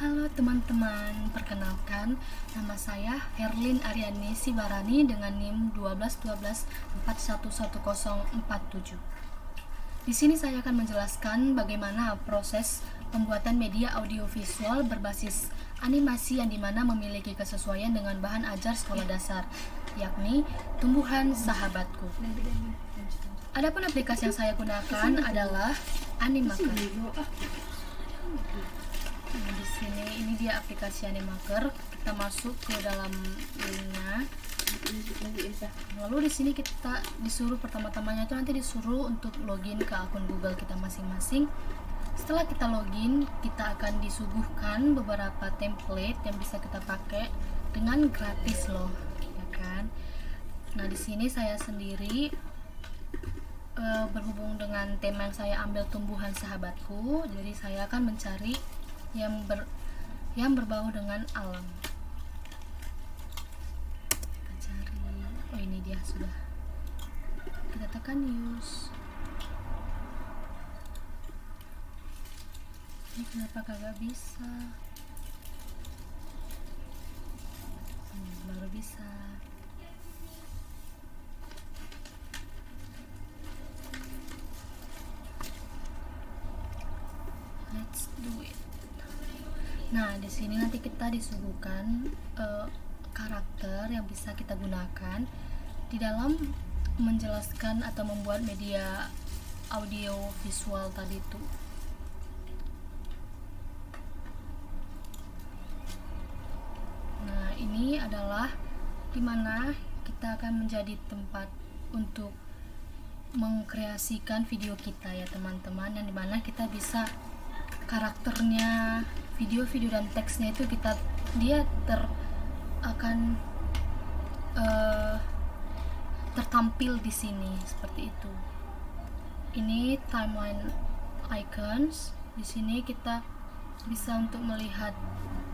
Halo teman-teman, perkenalkan nama saya Herlin Aryani Sibarani dengan NIM 1212411047. Di sini saya akan menjelaskan bagaimana proses pembuatan media audiovisual berbasis animasi yang dimana memiliki kesesuaian dengan bahan ajar sekolah dasar, yakni Tumbuhan Sahabatku. Adapun aplikasi yang saya gunakan adalah Animaker. Nah, di sini ini dia aplikasi Animaker. Kita masuk ke dalam linknya. Lalu di sini kita disuruh pertama-tamanya itu nanti disuruh untuk login ke akun Google kita masing-masing. Setelah kita login, kita akan disuguhkan beberapa template yang bisa kita pakai dengan gratis loh, ya kan? Nah, di sini saya sendiri berhubung dengan tema yang saya ambil Tumbuhan Sahabatku, jadi saya akan mencari yang berbau dengan alam. Kita cari, oh ini dia sudah. Kita tekan use. Ini kenapa kagak bisa? Baru bisa. Let's do it. Nah, di sini nanti kita disuguhkan karakter yang bisa kita gunakan di dalam menjelaskan atau membuat media audio visual tadi itu. Nah, ini adalah dimana kita akan menjadi tempat untuk mengkreasikan video kita ya teman-teman, yang dimana kita bisa karakternya, video-video dan teksnya itu dia akan tertampil di sini seperti itu. Ini timeline icons. Di sini kita bisa untuk melihat,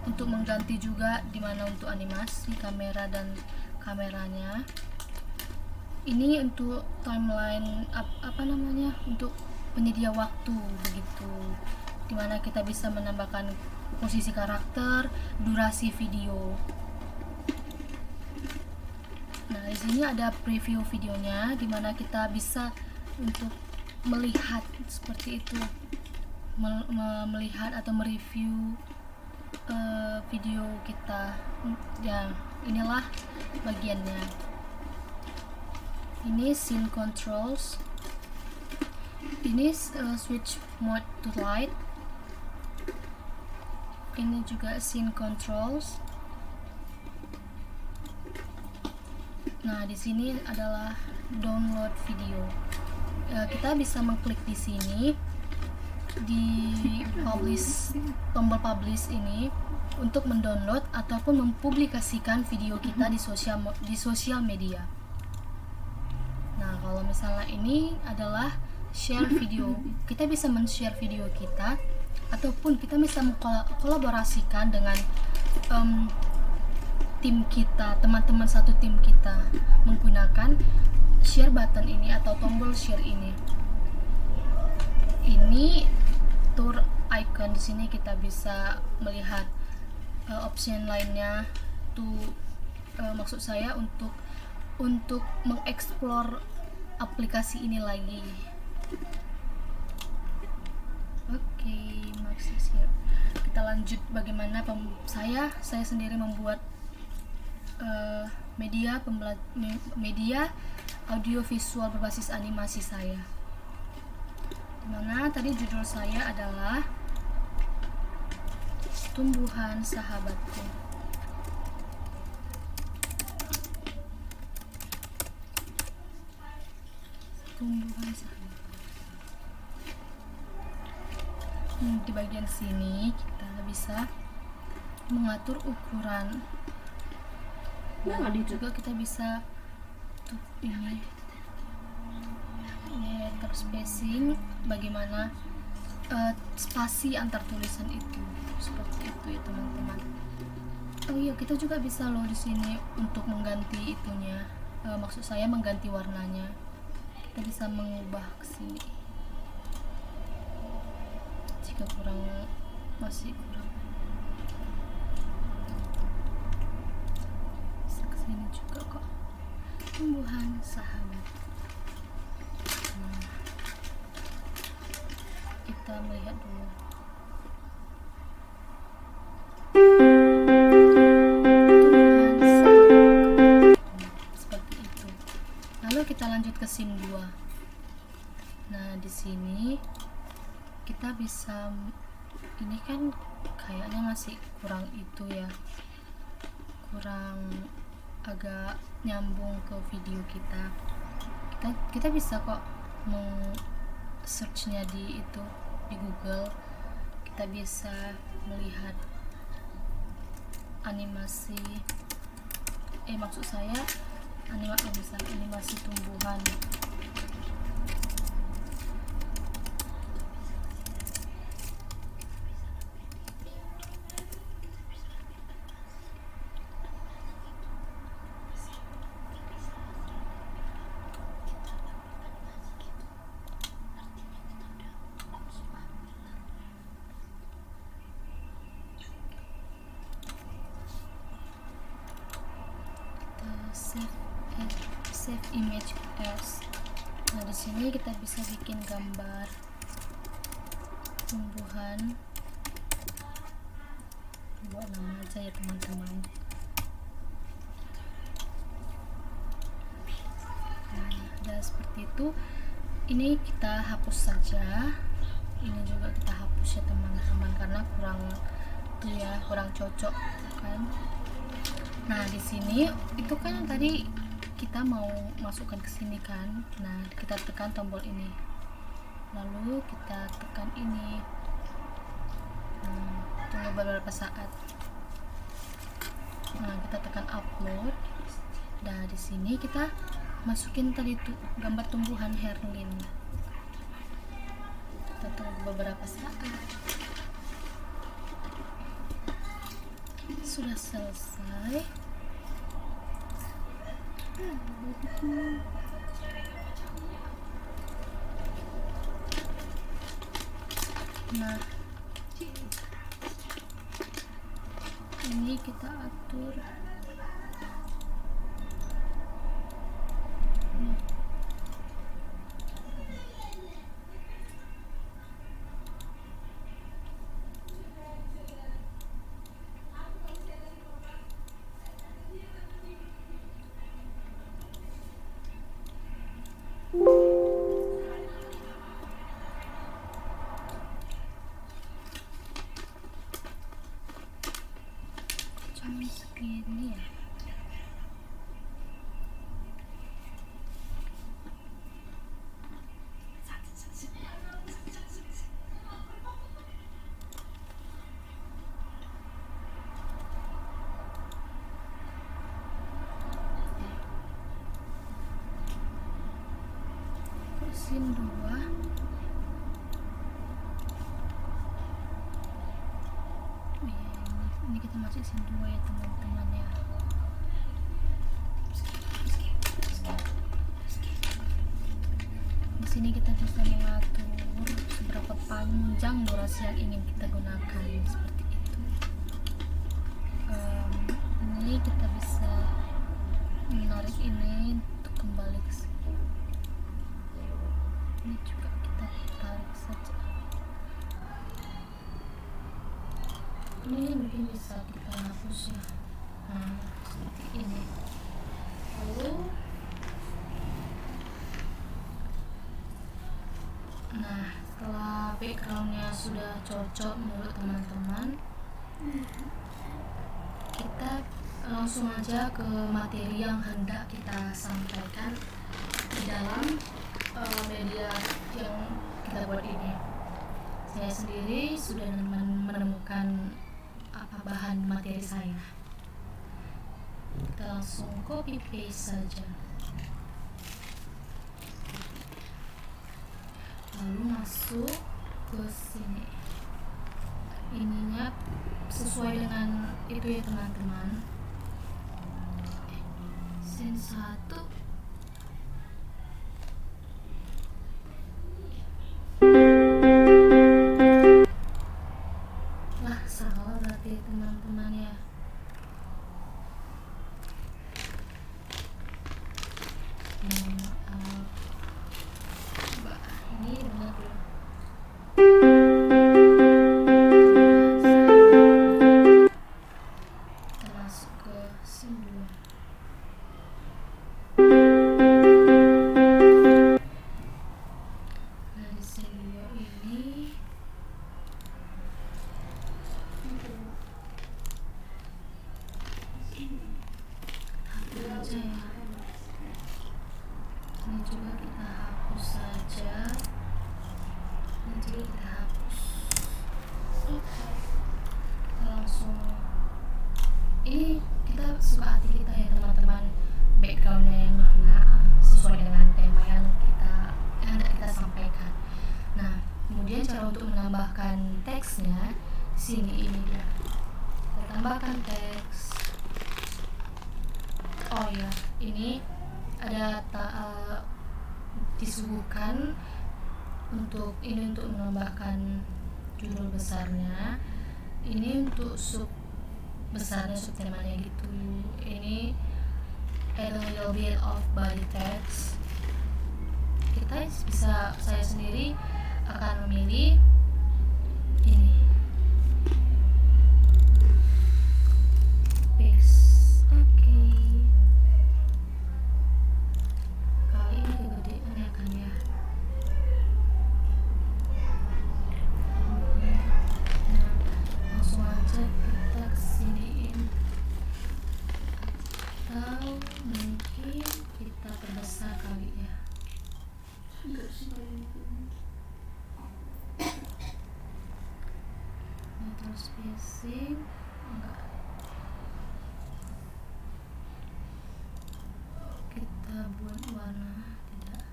untuk mengganti juga dimana untuk animasi kamera dan kameranya. Ini untuk timeline untuk penyedia waktu begitu, dimana kita bisa menambahkan posisi karakter, durasi video. Nah, di sini ada preview videonya, dimana kita bisa untuk melihat seperti itu, melihat atau mereview video kita. Ya, inilah bagiannya. Ini scene controls. Ini switch mode to light. Ini juga scene controls. Nah, di sini adalah download video. Kita bisa mengklik di sini di tombol publish ini untuk mendownload ataupun mempublikasikan video kita di sosial media. Nah, kalau misalnya ini adalah share video, kita bisa men-share video kita ataupun kita bisa mengkolaborasikan dengan tim kita, teman-teman satu tim kita menggunakan share button ini atau tombol share ini. Ini tour icon, di sini kita bisa melihat option lainnya tuh, maksud saya untuk mengeksplor aplikasi ini lagi. Oke, siap. Kita lanjut bagaimana saya sendiri membuat media audio visual berbasis animasi saya. Dimana tadi judul saya adalah Tumbuhan Sahabatku. Tumbuhan Sahabatku. Di bagian sini kita bisa mengatur ukuran. Nah, juga kita bisa ini letter spacing, bagaimana spasi antar tulisan itu, seperti itu ya teman-teman. Oh iya, kita juga bisa loh di sini untuk mengganti itunya, maksud saya mengganti warnanya. Kita bisa mengubah ke sini jika masih kurang. juga kok tumbuhan sahabat. Nah, kita melihat dulu. Tumbuhan sahabat seperti itu. Lalu kita lanjut ke scene 2. Nah, di sini kita bisa, ini kan kayaknya masih kurang itu ya, kurang agak nyambung ke video kita. Kita bisa kok mau searchnya di itu, di Google. Kita bisa melihat animasi, maksud saya animasi tumbuhan. Save image as. Nah, di sini kita bisa bikin gambar tumbuhan, buat nama aja ya teman-teman. Nah, udah seperti itu. Ini kita hapus saja, ini juga kita hapus ya teman-teman, karena kurang cocok kan. Nah, di sini itu kan tadi kita mau masukkan ke sini kan. Nah, kita tekan tombol ini, lalu kita tekan ini. Tunggu beberapa saat. Nah, kita tekan upload. Nah, di sini kita masukin tadi gambar tumbuhan herlin. Kita tunggu beberapa saat. Sudah selesai. Nah, ini kita atur. Cuma segini ya. Scene 2. Ini kita masuk scene 2 ya teman-teman ya. Di sini kita bisa mengatur seberapa panjang durasi yang ingin kita gunakan, seperti itu. Ini kita bisa menarik ini untuk kembali ke sini. Ini juga kita tarik saja. Ini mungkin bisa kita hapus ya. Nah, seperti ini. Lalu, nah, setelah backgroundnya sudah cocok menurut teman-teman, kita langsung aja ke materi yang hendak kita sampaikan di dalam media yang kita buat ini. Saya sendiri sudah menemukan bahan materi saya. Kita langsung copy paste saja, lalu masuk ke sini. Ininya sesuai dengan itu ya teman-teman. Scene 1. Salah berarti teman-teman ya. teksnya, sini ini dia. Kita tambahkan teks. Oh ya, ini ada disuguhkan untuk menambahkan judul besarnya. Ini untuk sub besarnya, sub temanya gitu. Ini add a little bit of body text. Kita bisa, saya sendiri akan memilih ini, paste. Oke. Kali ini kegedean ya kan ya. Nah, langsung aja kita kesiniin, atau mungkin kita perbesar kali ya. Ini terus spacing enggak, kita buat warna tidak.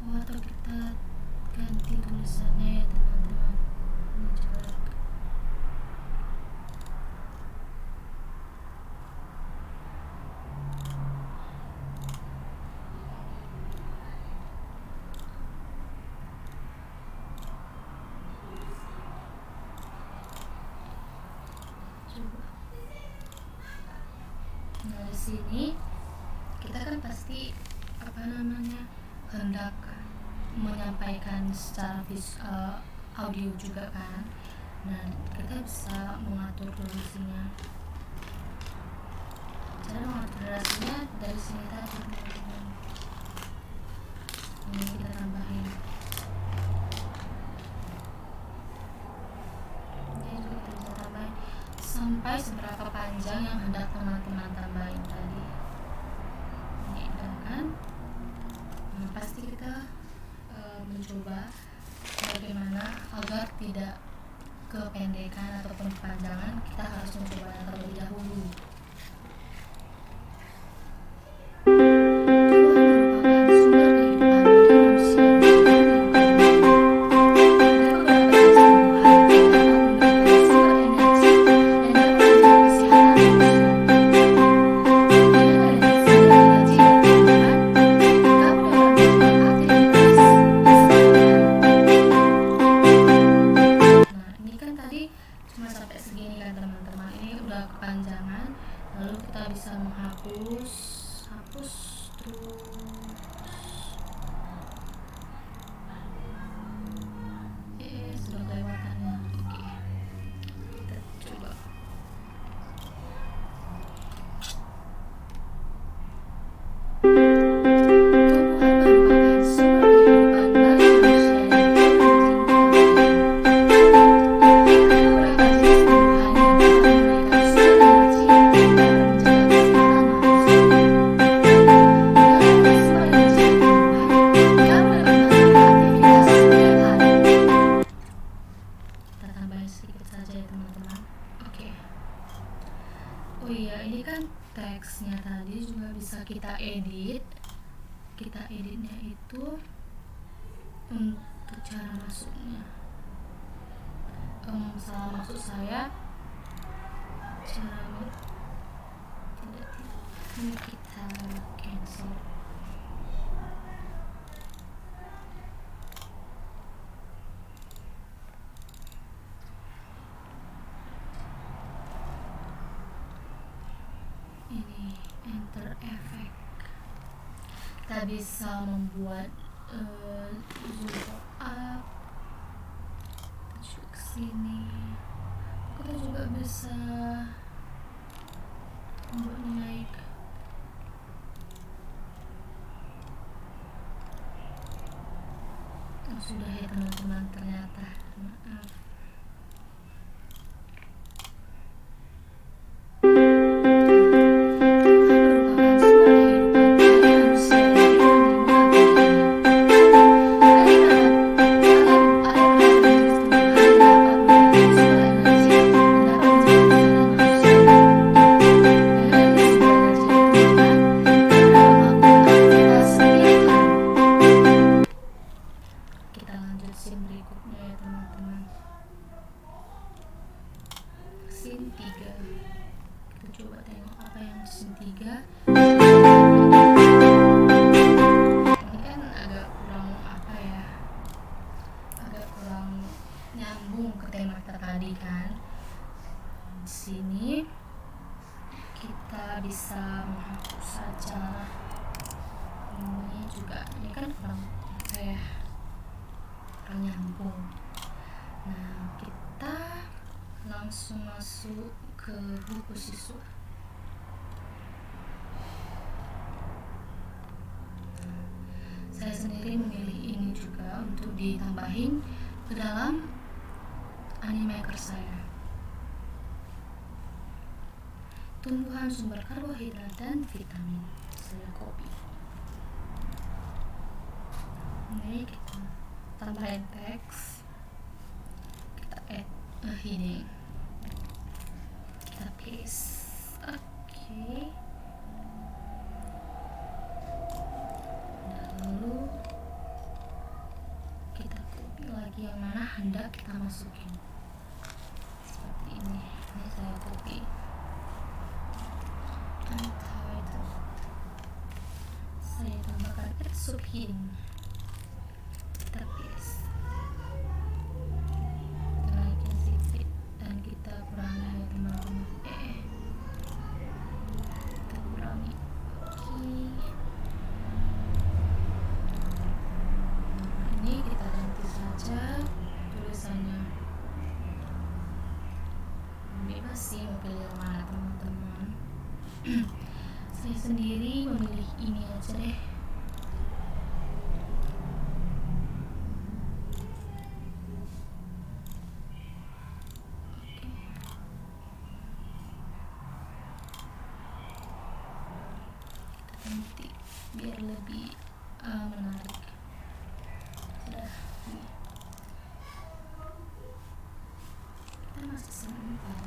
Atau kita ganti tulisannya ya teman-teman. Ini jelek. Coba. Nah, di sini kita kan pasti hendak menyampaikan secara audio juga kan. Nah, kita bisa mengatur durasinya. Cara mengatur durasinya dari sini tadi teman-teman. Ini kita tambahin. Ini juga kita bisa tambahin sampai seberapa panjang yang hendak teman-teman tambahin tadi. Ini kan. Nah, pasti kita mencoba bagaimana agar tidak kependekan ataupun kepanjangan. Kita harus mencoba terlebih dahulu. Kepanjangan, lalu kita bisa hapus terus. Sudah kelewatannya. Oke, kita coba. Oh iya, ini kan teksnya tadi juga bisa kita edit. Kita editnya itu untuk cara masuknya. Salah maksud saya cara tidak ini kita cancel. Ini enter effect. Kita bisa membuat zoom up, ke sini. Kita juga bisa membuat naik. Oh, sudah ya teman-teman, ternyata maaf. scene 3. Kita coba tengok apa yang di scene 3. Ini kan agak kurang apa ya, agak kurang nyambung ke tema kita tadi kan. Di sini kita bisa menghapus saja. Ini juga, ini kan kurang apa ya, kurang nyambung. Nah, kita langsung masuk ke buku siswa. Saya sendiri memilih ini juga untuk ditambahin ke dalam Animaker saya. Tumbuhan sumber karbohidrat dan vitamin, saya copy. Ini kita tambahin teks, kita add a heading, kita paste. Oke. Lalu kita copy lagi yang mana hendak kita masukin. Seperti ini saya copy. Untitled. Saya tambahkan subheading. Kita paste. Kita naikin sedikit dan kita kurangi ya teman-teman. Kita kurangi. Oke. Ini kita ganti saja tulisannya. Bebas sih mau pilih yang mana teman-teman. Saya sendiri memilih ini aja deh. Oke. Kita ganti biar lebih menarik. Sudah. Kita masih sebentar.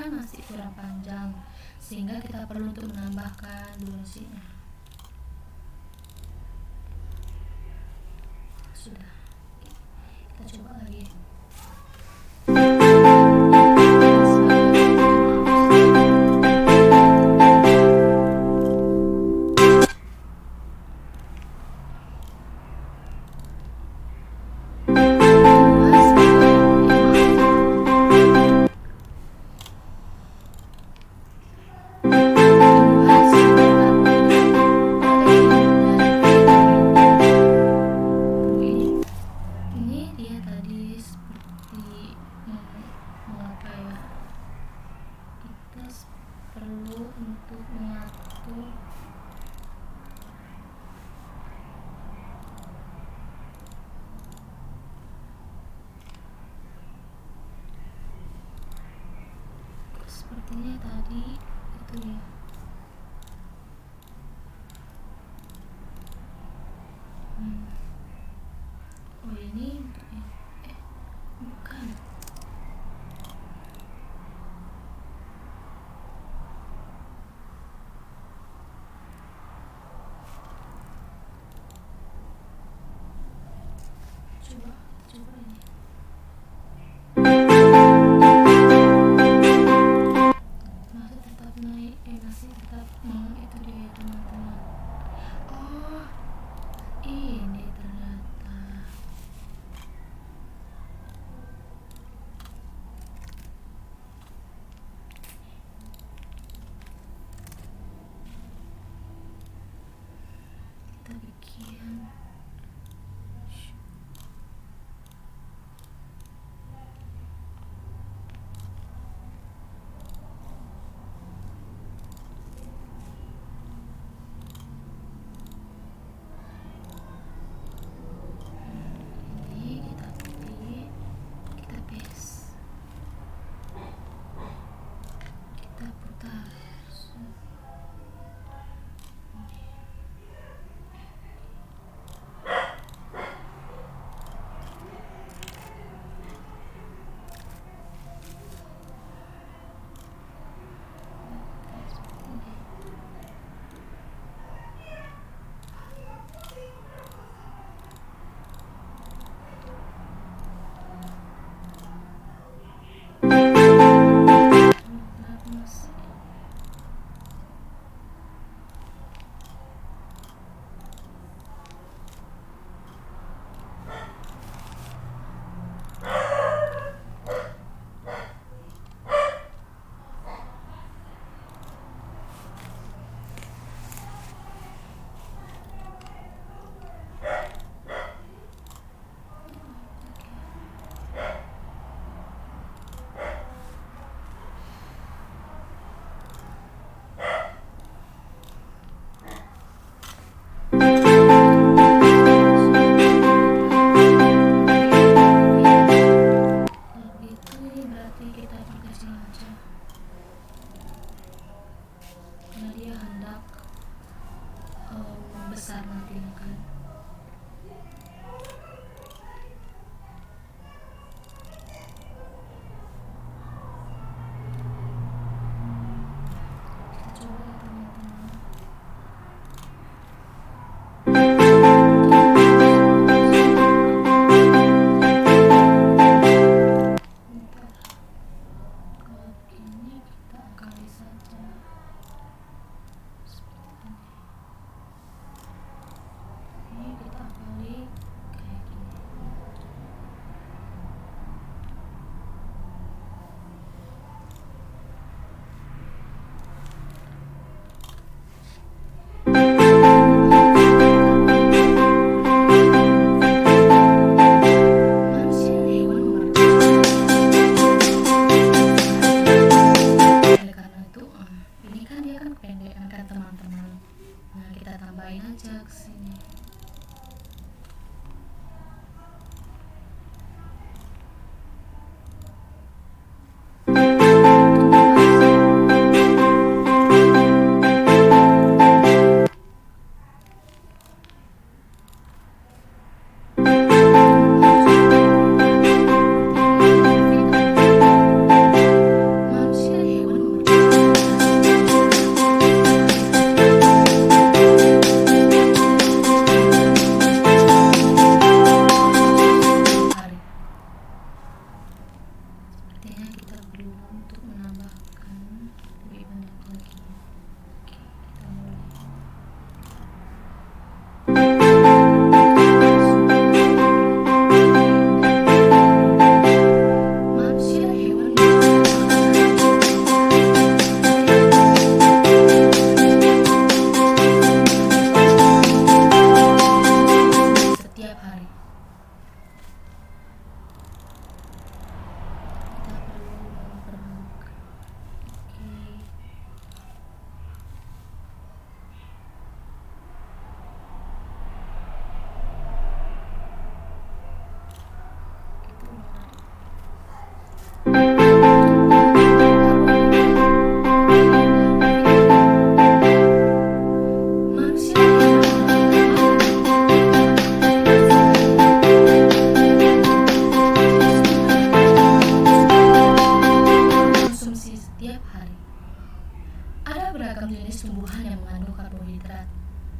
Masih kurang panjang sehingga kita perlu untuk menambahkan durasinya. Sudah, kita coba lagi. Perlu untuk mengatur sepertinya tadi itu ya. Oh ini untuk bukan. Coba ini. Masih tetap naik, masih Manusia konsumsi setiap hari. Ada beragam jenis tumbuhan yang mengandung karbohidrat,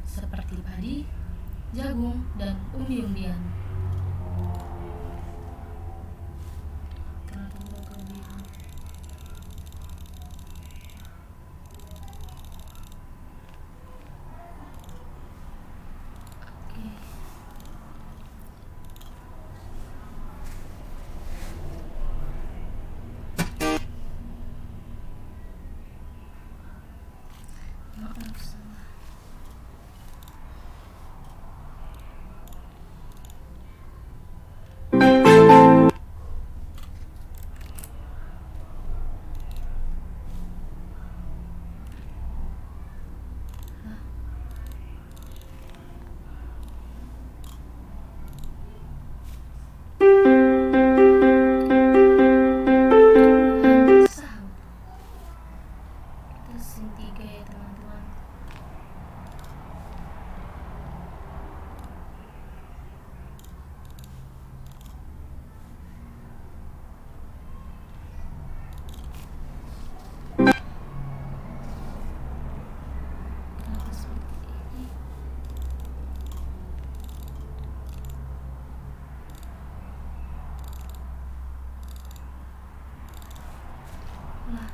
seperti padi, jagung, dan umbi-umbian. Oke. Maaf, salah. Sahur. Kita scene 3 ya teman-teman. Kenapa seperti ini? Lah,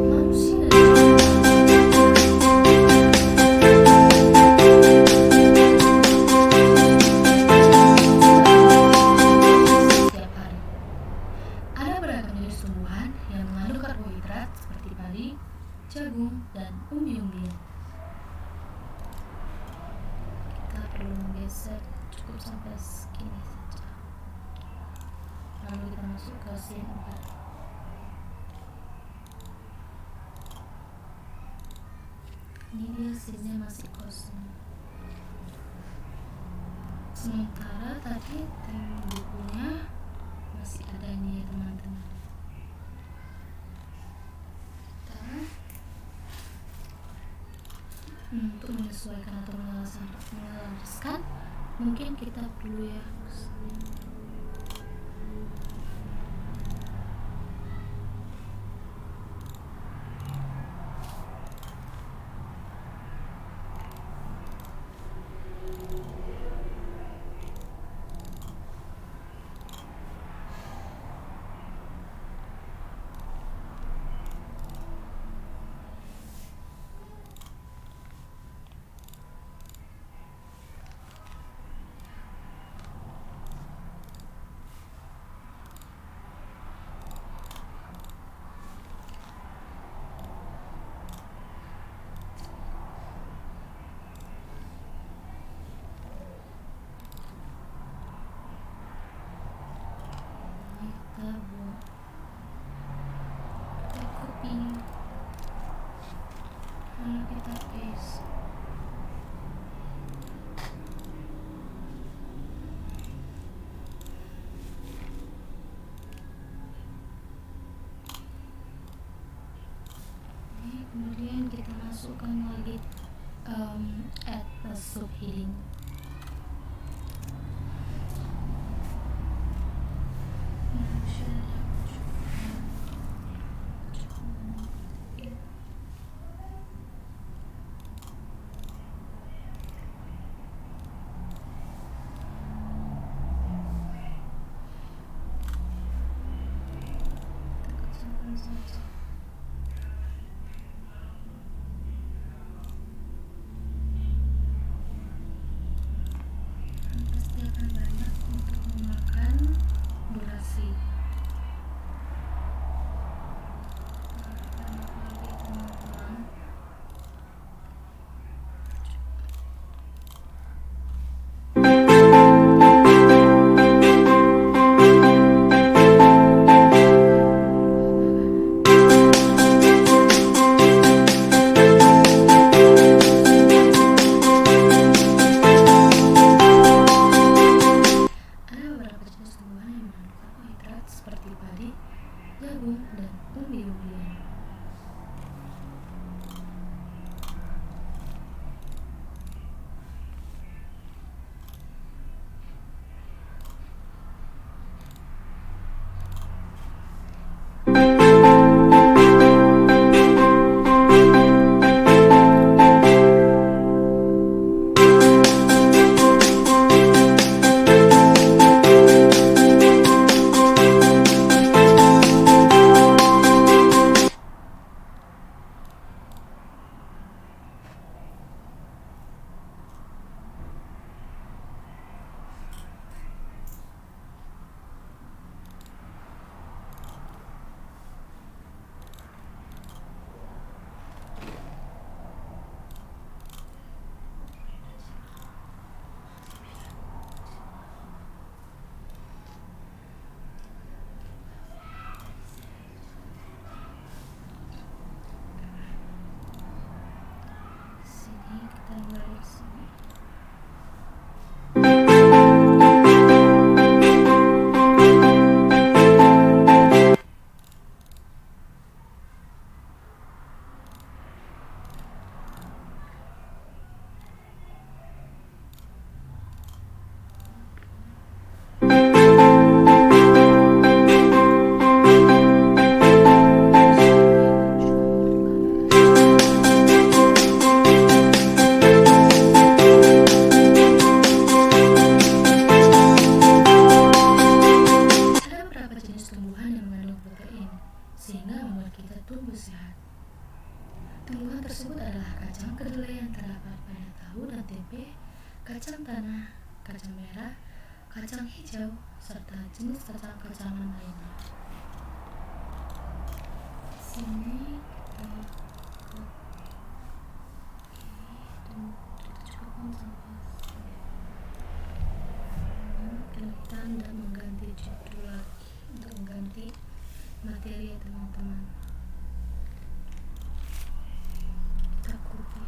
manusia setiap hari. Ada beragam jenis tumbuhan yang mengandung karbohidrat seperti padi, jagung, dan umbi-umbian. Kita perlu menggeser cukup sampai segini saja. Lalu kita masuk ke scene 4. Ini dia scene-nya masih kosong. Sementara tadi tim bukunya masih ada ini ya teman-teman. Untuk menyesuaikan atau menyelaraskan, mungkin kita perlu ya kita buat kita copy lalu kita paste. Ini kemudian kita masukkan lagi add a sub heading. kangkung, dan umbi-umbian. Sini kita mulai sini. Sehingga membuat kita tumbuh sehat. Tumbuhan tersebut adalah kacang kedelai yang terdapat pada tahu dan tempe, kacang tanah, kacang merah, kacang hijau, serta jenis kacang-kacangan lainnya. Sini kita kita tidak mengganti judul lagi untuk mengganti materi ya teman-teman. Kita copy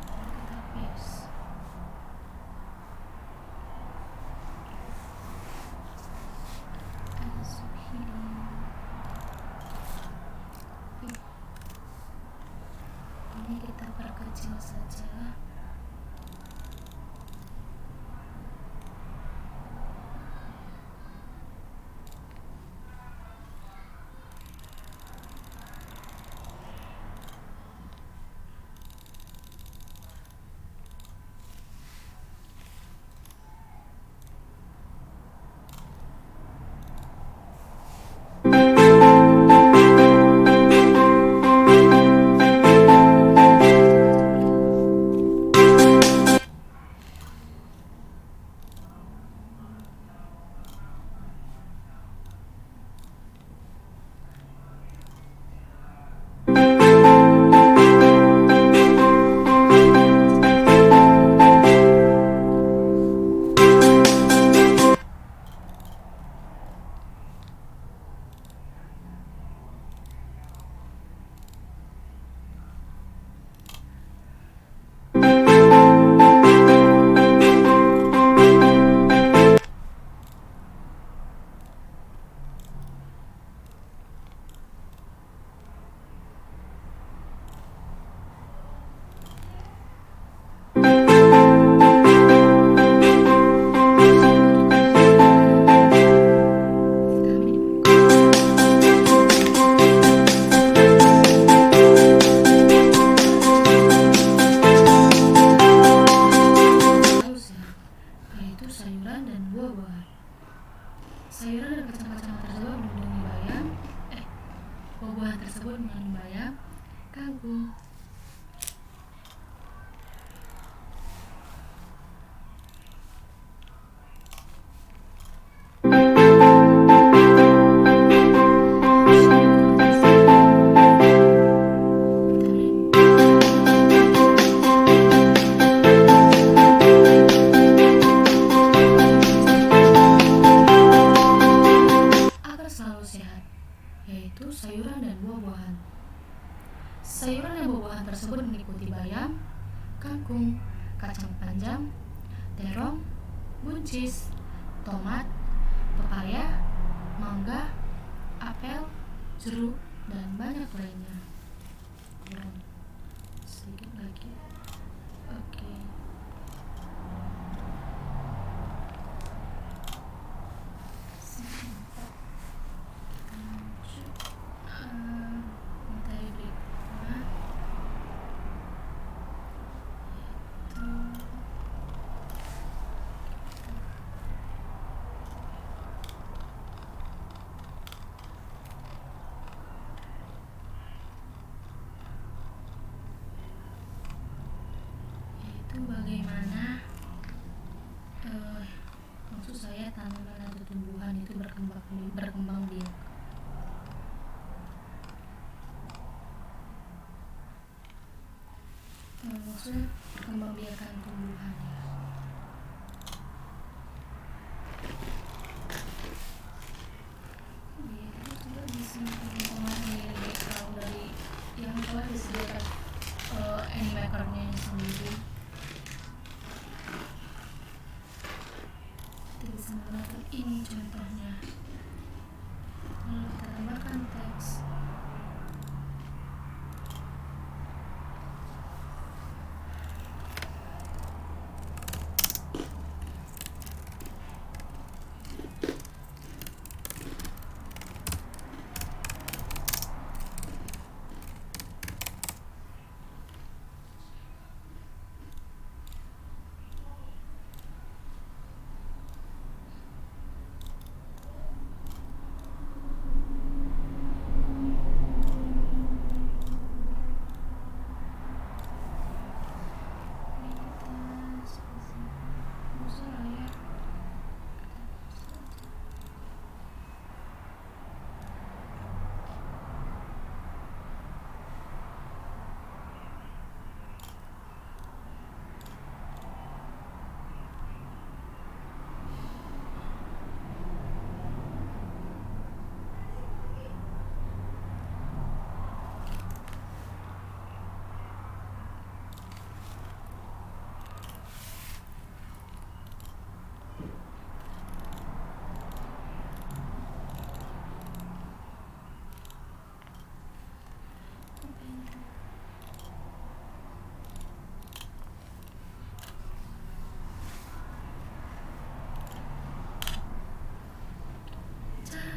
dan kita paste. Masuk sini. Ini kita perkecil saja. Sayuran dan buah-buahan. Sayuran dan kacang-kacangan tersebut mengandung bayam. Buah-buahan tersebut mengandung bayam, kangkung. Yaitu sayuran dan buah-buahan. Sayuran dan buah-buahan tersebut meliputi bayam, kangkung, kacang panjang, terong, buncis, tomat, pepaya, mangga, apel, jeruk, dan banyak lainnya. Kurang sedikit lagi. Oke. Materi berikutnya yaitu bagaimana maksud saya tanaman atau tumbuhan itu berkembang biak. Maksudnya berkembang biakan tumbuhan ya. Itu coba di sini teman-teman ini kalau dari yang telah disediakan animakernya sendiri. Kita bisa menggunakan ini contohnya. Lalu kita tambahkan teks.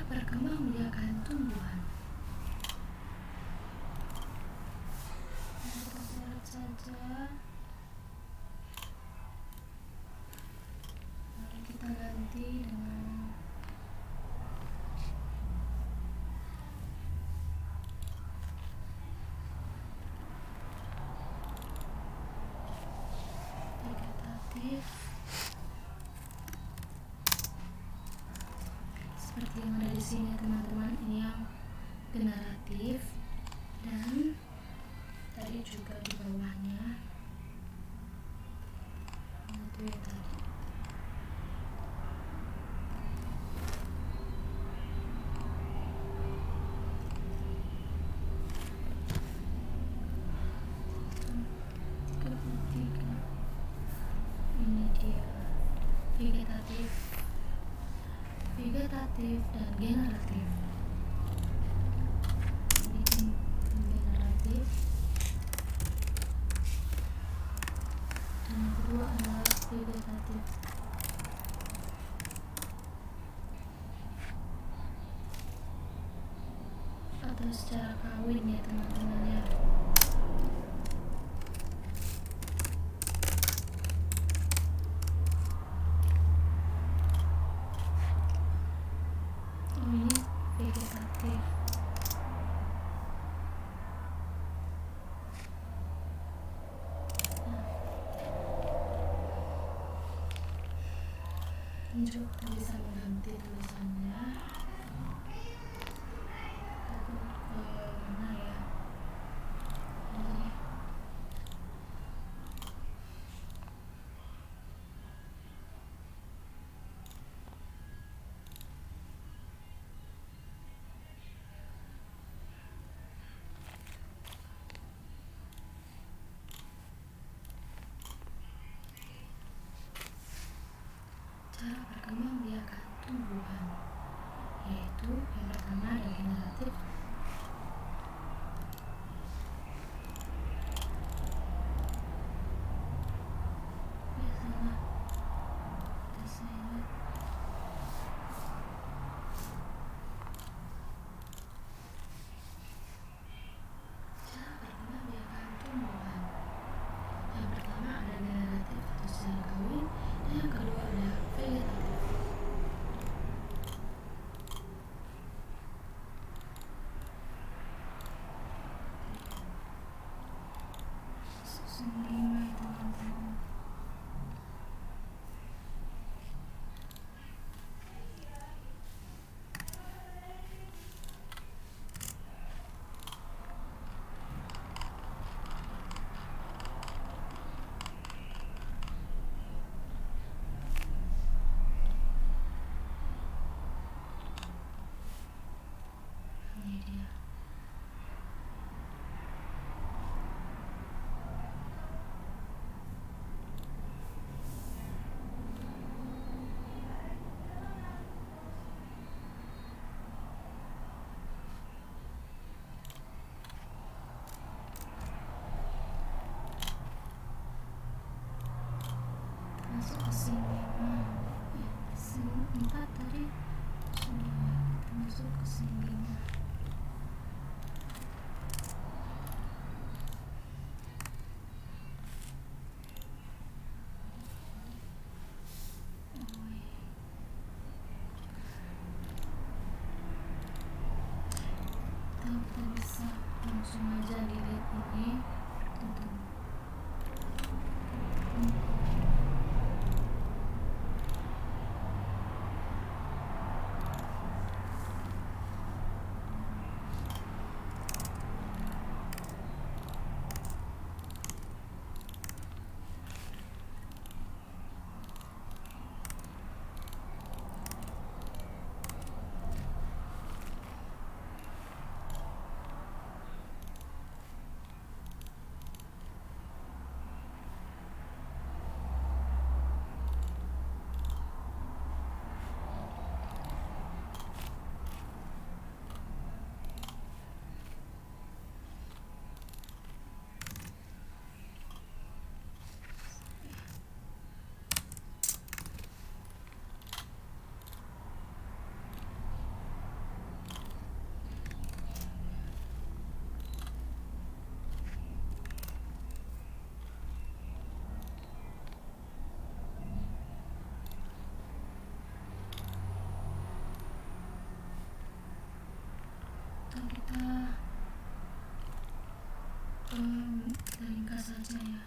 Berkembang biakan tumbuhan. Kita seret saja. Mari kita ganti dengan vegetatif. Seperti yang ada di sini teman-teman, ini yang generatif dan tadi juga di bawahnya itu ya tadi. Ini dia vegetatif dan generatif. Bikin generatif dan yang kedua adalah vegetatif. Atau secara kawin ya teman-teman ya. Ini vegetatif. Ini juga kita bisa mengganti tulisannya. Mana ya? Ini. Cara berkembang biakan tumbuhan yaitu yaitu yang pertama yang generatif. Masuk ke sini, empat tadi sudah masuk ke sini. Kita bisa langsung aja delete ini. Tutup. Kita ringkas saja ya.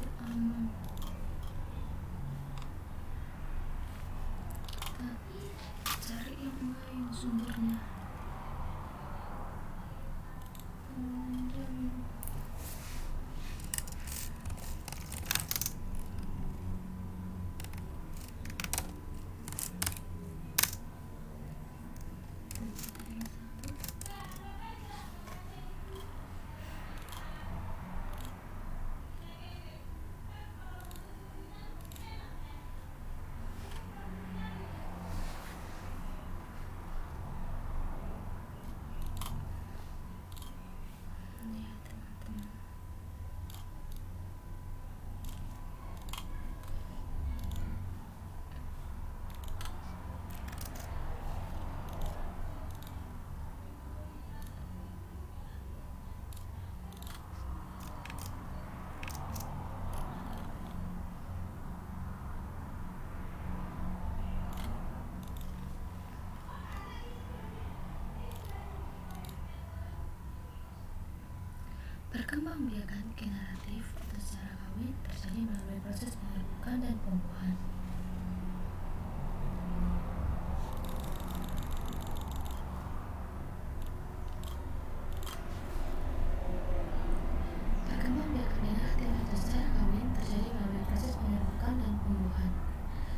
air aman. Kita cari yang lain sumbernya. Perkembangbiakan generatif atau secara kawin terjadi melalui proses penyerbukan dan pembuahan. Perkembangbiakan generatif atau secara kawin terjadi melalui proses penyerbukan dan pembuahan.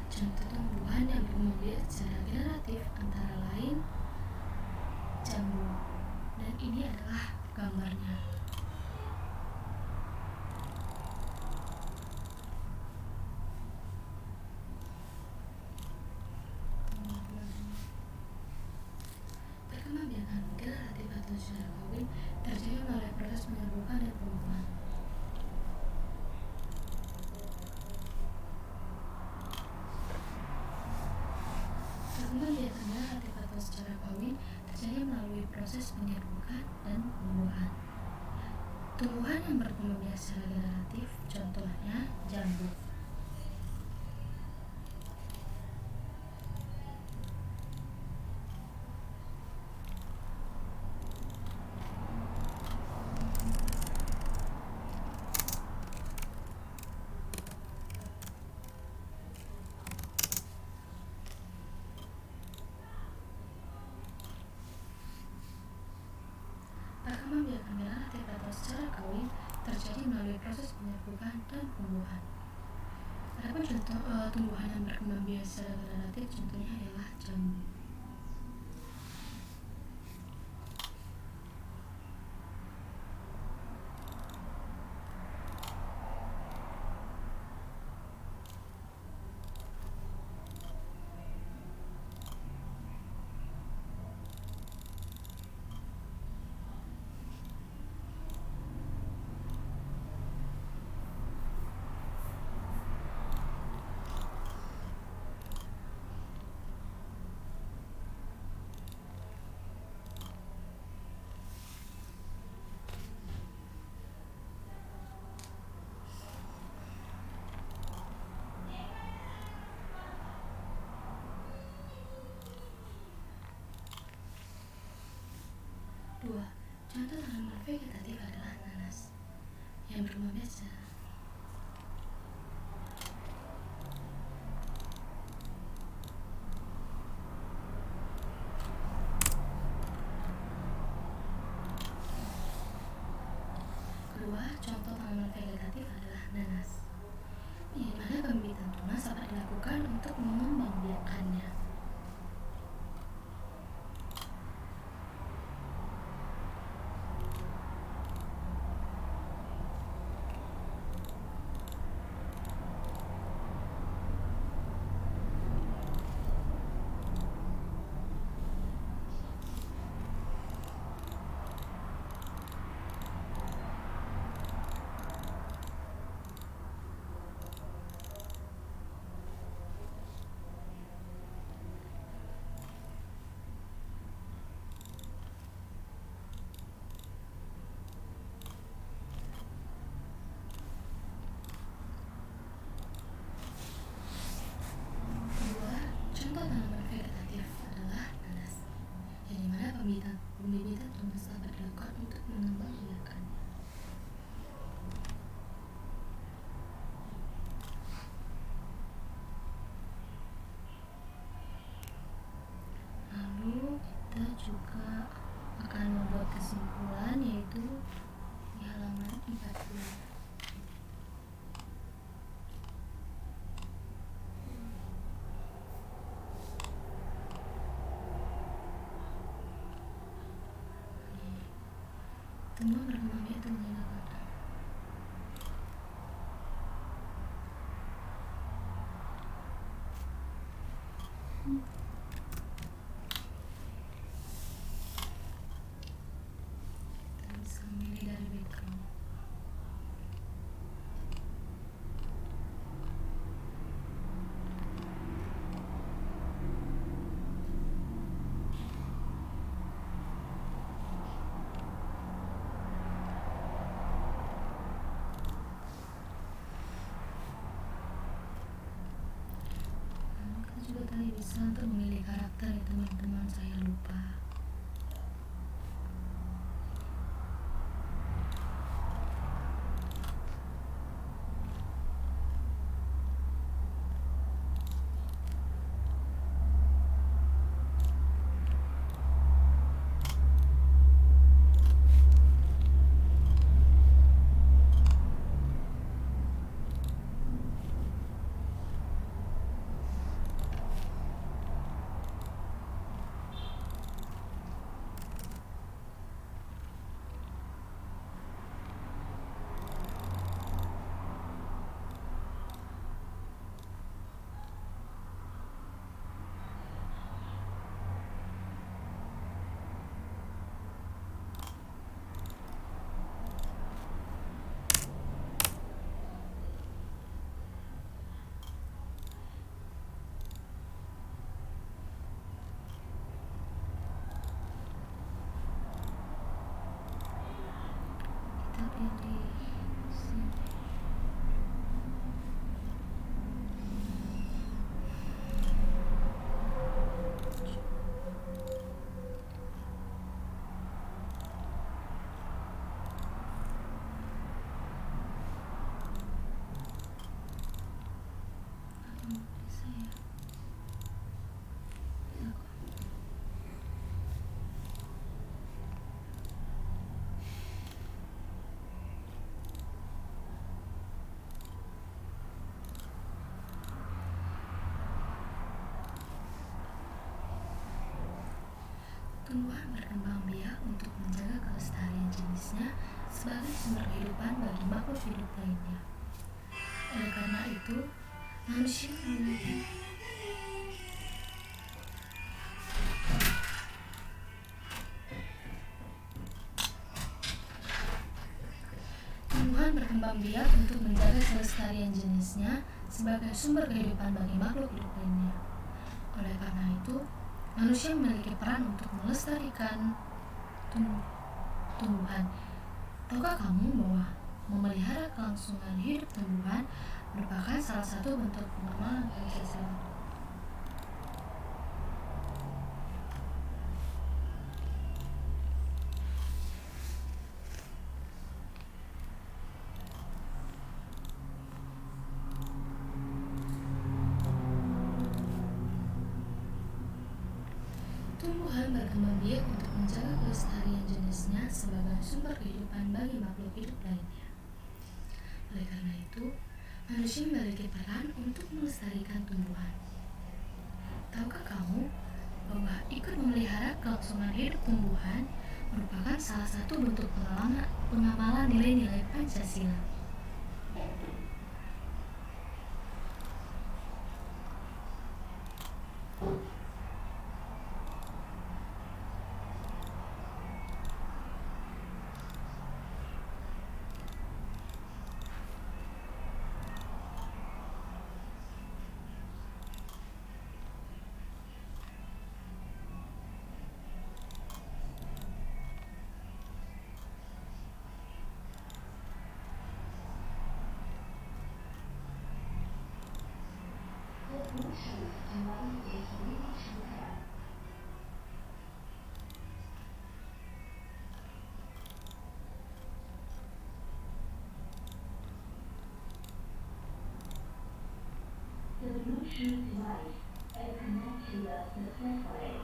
Contoh tumbuhan yang berkembang biak secara generatif antara lain jambu, dan ini adalah gambarnya. Perkembangbiakan generatif atau secara kawin terjadi melalui proses penyerbukan dan pembuahan. Perkembangbiakan generatif atau secara kawin terjadi melalui proses penyerbukan dan pembuahan. Tumbuhan yang berkembang biak secara generatif, contohnya jambu. Perkembangbiakan generatif atau secara kawin terjadi melalui proses penyerbukan dan pembuahan. Adapun contoh tumbuhan yang berkembang biak secara generatif contohnya adalah jambu. Dua, contoh tanaman vegetatif adalah nanas yang berkembang biak. Kedua, contoh tanaman vegetatif adalah nanas, di mana pembibitan tunas dapat dilakukan untuk mengembangbiakannya. juga akan membuat kesimpulan, yaitu di halaman 40. Tumbuhan berkembang biak itu menyenangkan. Kita bisa memilih dari background. Juga tadi bisa untuk memilih karakter ya teman-teman, saya lupa. Kita pilih sini. Bisa ya. Bisa kok. Tumbuhan berkembang biak untuk menjaga kelestarian jenisnya sebagai sumber kehidupan bagi makhluk hidup lainnya. Oleh karena itu, manusia memiliki tumbuhan berkembang biak untuk menjaga kelestarian jenisnya sebagai sumber kehidupan bagi makhluk hidup lainnya. Oleh karena itu, manusia memiliki peran untuk melestarikan tumbuhan. Tahukah kamu bahwa memelihara kelangsungan hidup tumbuhan merupakan salah satu bentuk pengamalan Pancasila? Tumbuhan berkembang biak untuk menjaga kelestarian jenisnya sebagai sumber kehidupan bagi makhluk hidup lainnya. Oleh karena itu, manusia memiliki peran untuk melestarikan tumbuhan. Tahukah kamu bahwa ikut memelihara kelangsungan hidup tumbuhan merupakan salah satu bentuk pengamalan nilai-nilai Pancasila? The Bluetooth device is connected successfully.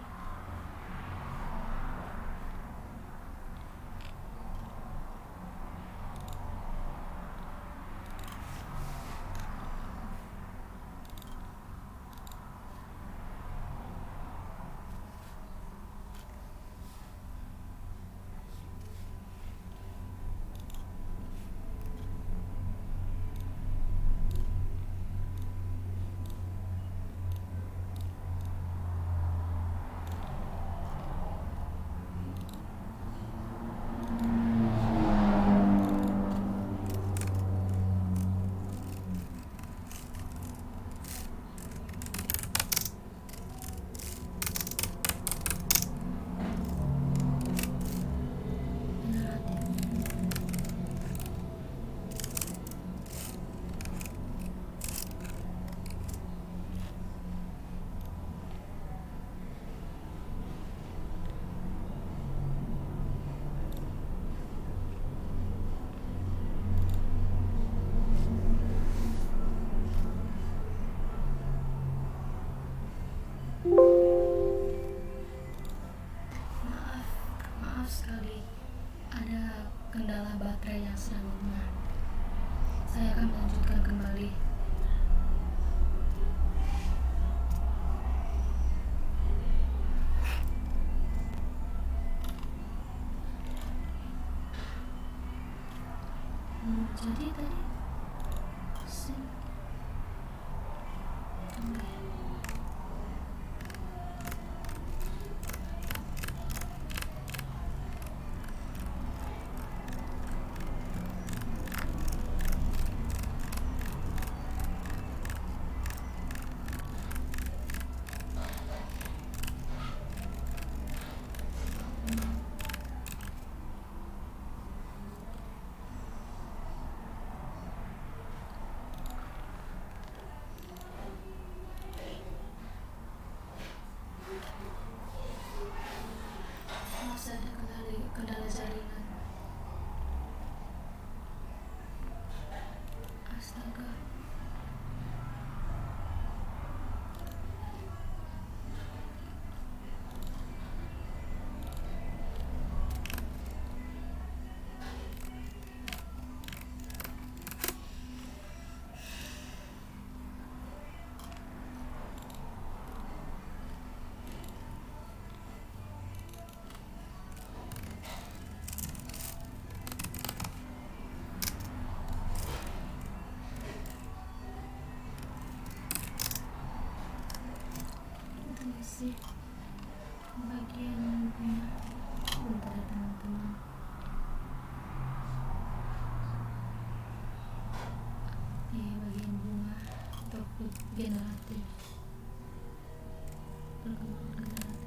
kembali. Jadi tadi masih ada kendala jaringan. Astaga. Sih bagian bunga, bentar ya teman-teman. Di bagian bunga topik generatif, perkembangan generatif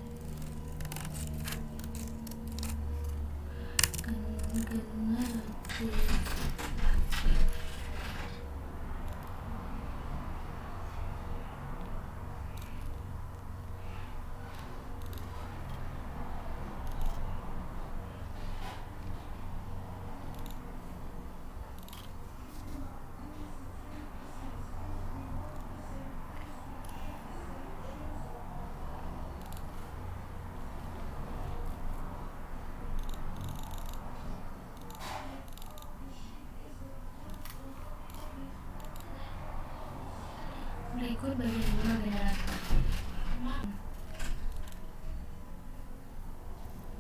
berikut bagian bunga generatif.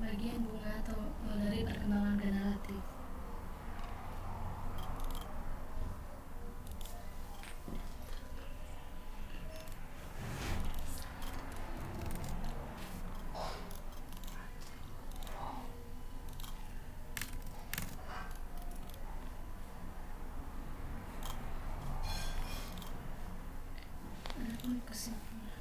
Bagian bunga atau dari perkembangan generatif. Kesimpulan.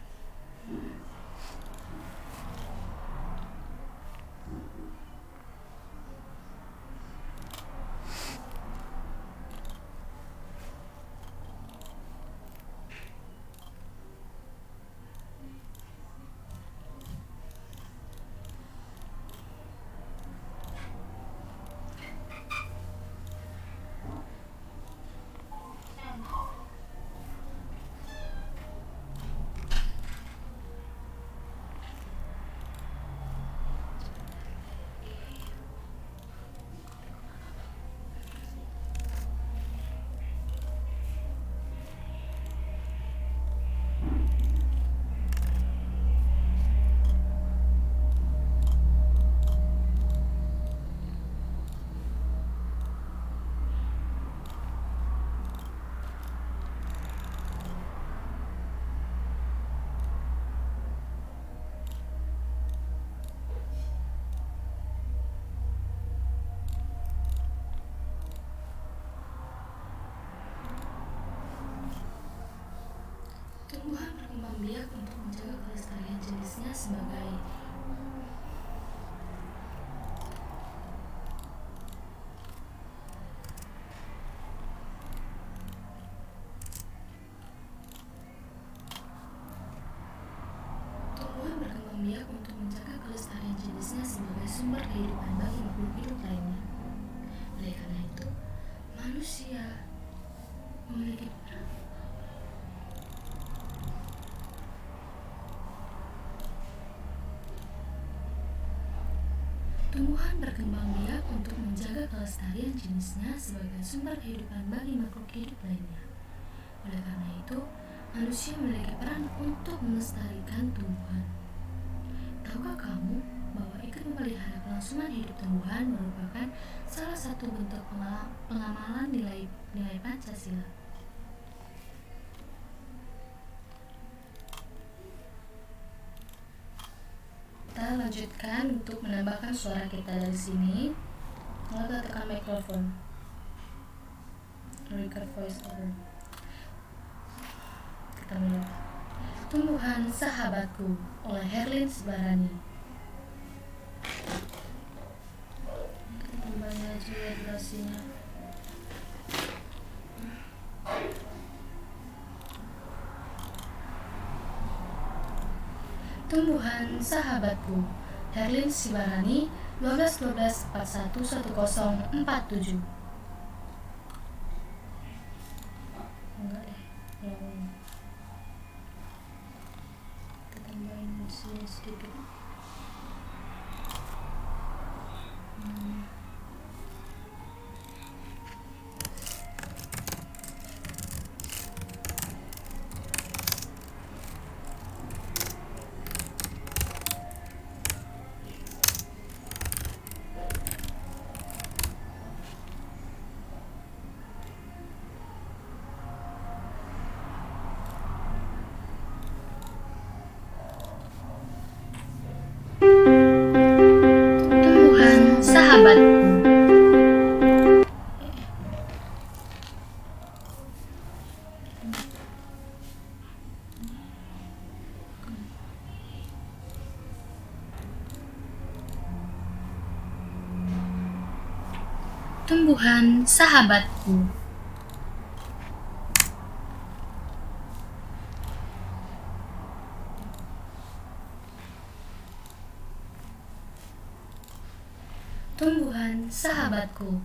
Tumbuhan berkembang biak untuk menjaga kelestarian jenisnya sebagai sumber kehidupan bagi makhluk hidup lainnya. Oleh karena itu, manusia memiliki peran tumbuhan berkembang biak untuk menjaga kelestarian jenisnya sebagai sumber kehidupan bagi makhluk hidup lainnya. Oleh karena itu, manusia memiliki peran untuk melestarikan tumbuhan. Tahukah kamu bahwa ikut memelihara kelangsungan hidup tumbuhan merupakan salah satu bentuk pengamalan nilai Pancasila? Kita lanjutkan untuk menambahkan suara kita dari sini. Lalu kita tekan mikrofon. Record voice over. Kita mulai. Tumbuhan Sahabatku oleh Herlin Sibarani. Kita tambahnya juga durasinya. Tumbuhan Sahabatku, Herlin Sibarani, 12-12-41-1047. Enggak deh, kita tambahin sini sedikit. Sahabatku. Tumbuhan Sahabatku. Tumbuhan Sahabatku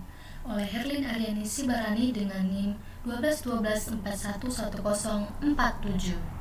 oleh Herlin Aryani Sibarani dengan NIM 12-12-41-1047.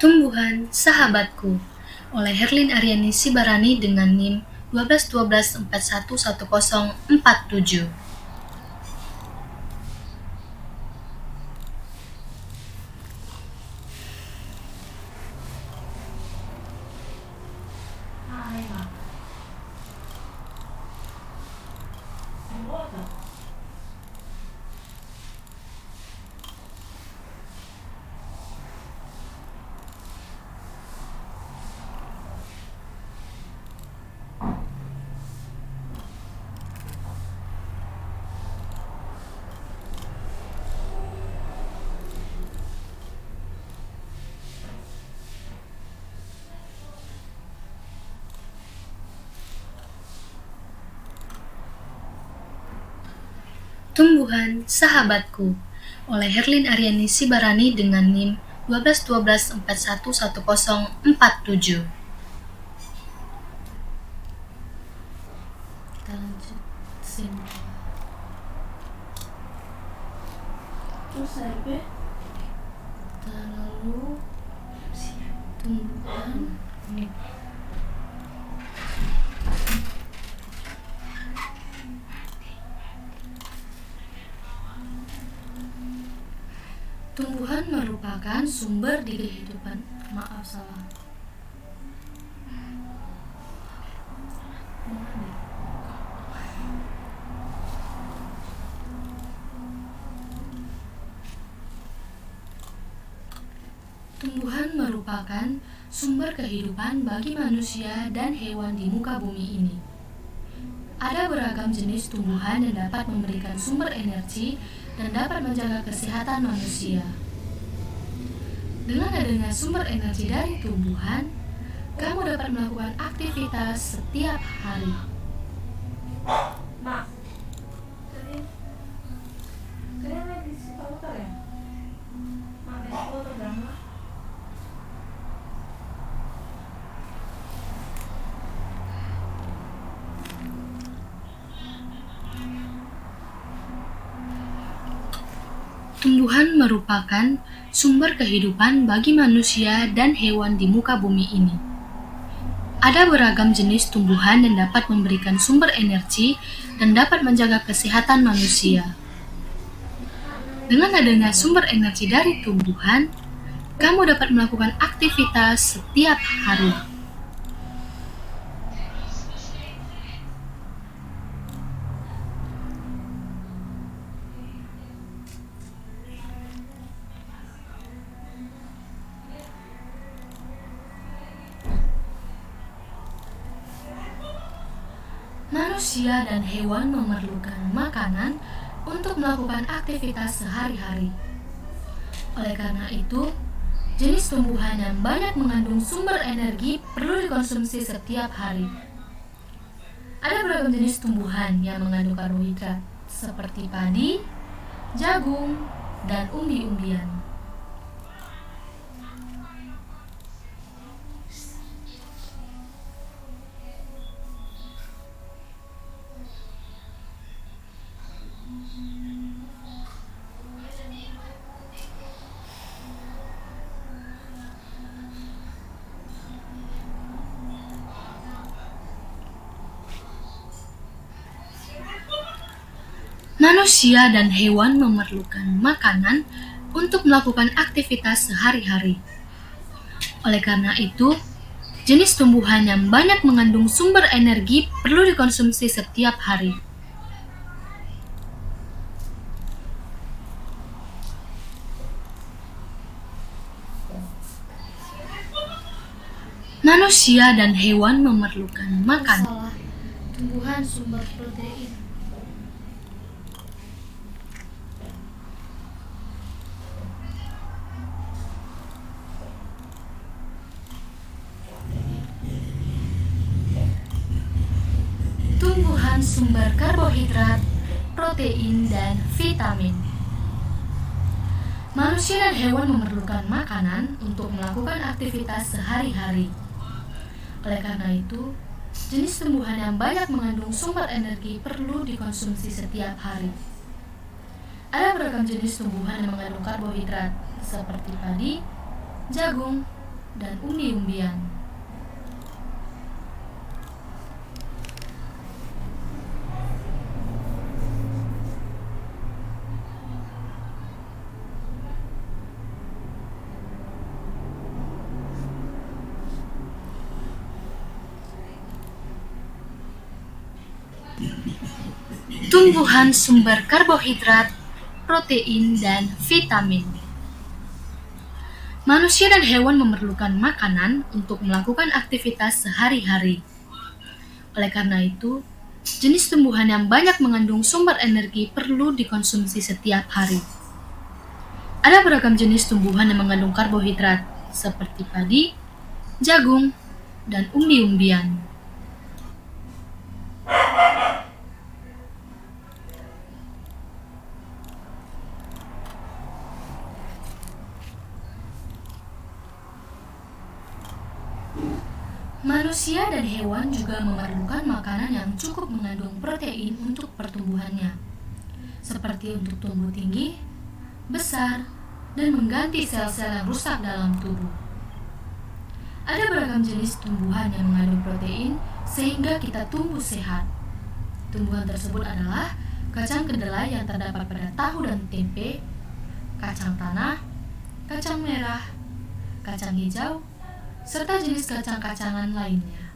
Tumbuhan Sahabatku oleh Herlin Aryani Sibarani dengan NIM 12-12-41-1047. Tumbuhan Sahabatku oleh Herlin Aryani Sibarani dengan NIM 12-12-41-1047. Kita lanjut sini. Terus lalu tumbuhan Tumbuhan merupakan sumber di kehidupan. Maaf, salah. Tumbuhan merupakan sumber kehidupan bagi manusia dan hewan di muka bumi ini. Ada beragam jenis tumbuhan yang dapat memberikan sumber energi dan dapat menjaga kesehatan manusia. Dengan adanya sumber energi dari tumbuhan, kamu dapat melakukan aktivitas setiap hari. Mak, kalian lagi foto ya? Mak, lagi foto drama. Tumbuhan merupakan sumber kehidupan bagi manusia dan hewan di muka bumi ini. Ada beragam jenis tumbuhan yang dapat memberikan sumber energi dan dapat menjaga kesehatan manusia. Dengan adanya sumber energi dari tumbuhan, kamu dapat melakukan aktivitas setiap hari. Manusia dan hewan memerlukan makanan untuk melakukan aktivitas sehari-hari. Oleh karena itu, jenis tumbuhan yang banyak mengandung sumber energi perlu dikonsumsi setiap hari. Ada beragam jenis tumbuhan yang mengandung karbohidrat, seperti padi, jagung, dan umbi-umbian. Manusia dan hewan memerlukan makanan untuk melakukan aktivitas sehari-hari. Oleh karena itu, jenis tumbuhan yang banyak mengandung sumber energi perlu dikonsumsi setiap hari. Manusia dan hewan memerlukan makanan. Tumbuhan sumber protein. Tumbuhan sumber karbohidrat, protein, dan vitamin. Manusia dan hewan memerlukan makanan untuk melakukan aktivitas sehari-hari. Oleh karena itu, jenis tumbuhan yang banyak mengandung sumber energi perlu dikonsumsi setiap hari. Ada beragam jenis tumbuhan yang mengandung karbohidrat, seperti padi, jagung, dan umbi-umbian. Tumbuhan sumber karbohidrat, protein, dan vitamin. Manusia dan hewan memerlukan makanan untuk melakukan aktivitas sehari-hari. Oleh karena itu, jenis tumbuhan yang banyak mengandung sumber energi perlu dikonsumsi setiap hari. Ada beragam jenis tumbuhan yang mengandung karbohidrat, seperti padi, jagung, dan umbi-umbian. Manusia dan hewan juga memerlukan makanan yang cukup mengandung protein untuk pertumbuhannya, seperti untuk tumbuh tinggi, besar, dan mengganti sel-sel yang rusak dalam tubuh. Ada beragam jenis tumbuhan yang mengandung protein sehingga kita tumbuh sehat. Tumbuhan tersebut adalah kacang kedelai yang terdapat pada tahu dan tempe, kacang tanah, kacang merah, kacang hijau, serta jenis kacang-kacangan lainnya.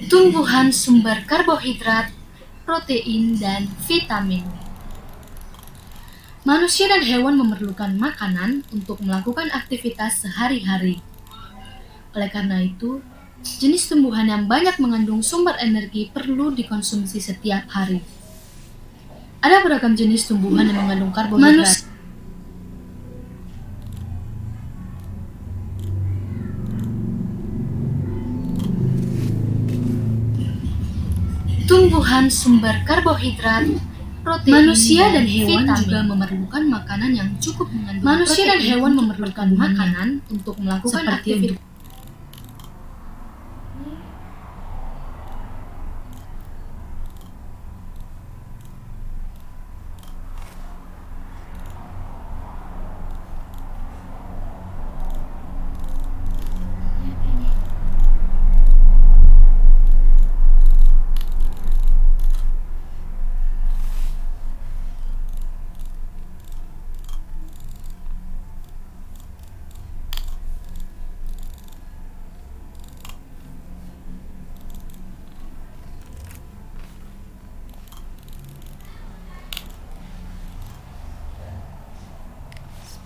Tumbuhan sumber karbohidrat, protein, dan vitamin. Manusia dan hewan memerlukan makanan untuk melakukan aktivitas sehari-hari. Oleh karena itu, jenis tumbuhan yang banyak mengandung sumber energi perlu dikonsumsi setiap hari. Ada beragam jenis tumbuhan yang mengandung karbohidrat. Tumbuhan sumber karbohidrat, protein, manusia dan hewan juga memerlukan makanan yang cukup mengandung manusia dan hewan memerlukan makanan untuk melakukan aktivitas.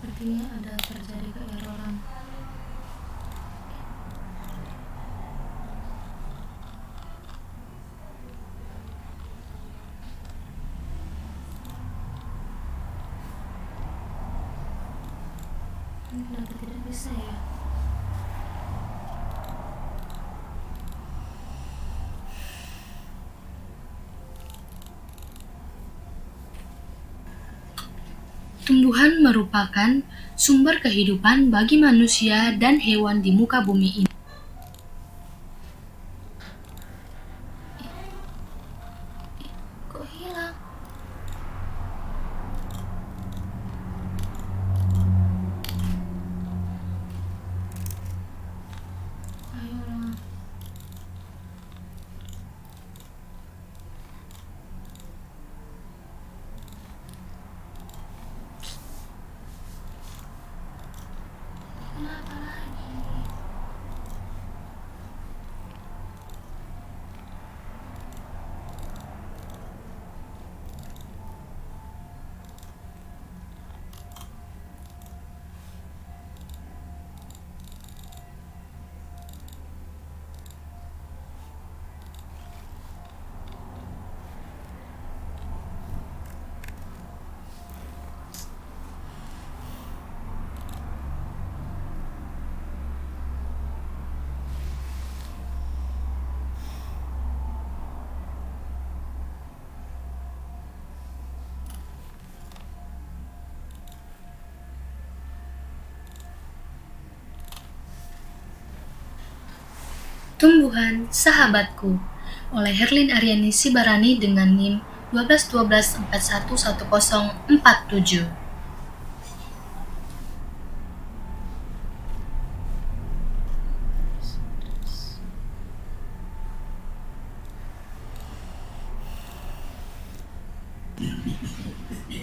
Sepertinya ada terjadi keeroran. Ini kenapa tidak bisa ya? Tumbuhan merupakan sumber kehidupan bagi manusia dan hewan di muka bumi ini. Kok hilang? Ayolah. Kenapa lagi? Tumbuhan Sahabatku oleh Herlin Aryani Sibarani dengan NIM 1212411047.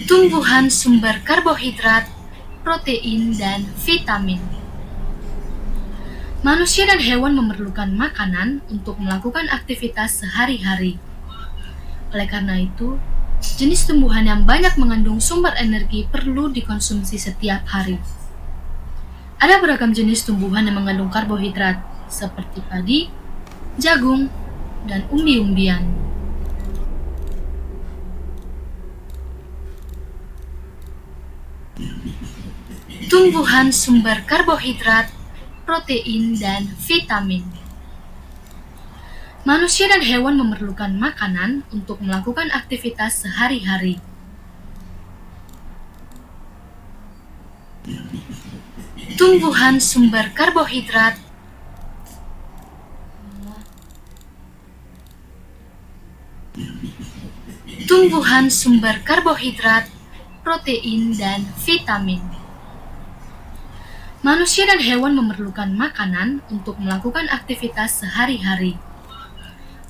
Tumbuhan sumber karbohidrat, protein, dan vitamin. Manusia dan hewan memerlukan makanan untuk melakukan aktivitas sehari-hari. Oleh karena itu, jenis tumbuhan yang banyak mengandung sumber energi perlu dikonsumsi setiap hari. Ada beragam jenis tumbuhan yang mengandung karbohidrat, seperti padi, jagung, dan umbi-umbian. Tumbuhan sumber karbohidrat, protein, dan vitamin. Manusia dan hewan memerlukan makanan untuk melakukan aktivitas sehari-hari. Tumbuhan sumber karbohidrat, tumbuhan sumber karbohidrat, protein, dan vitamin. Manusia dan hewan memerlukan makanan untuk melakukan aktivitas sehari-hari.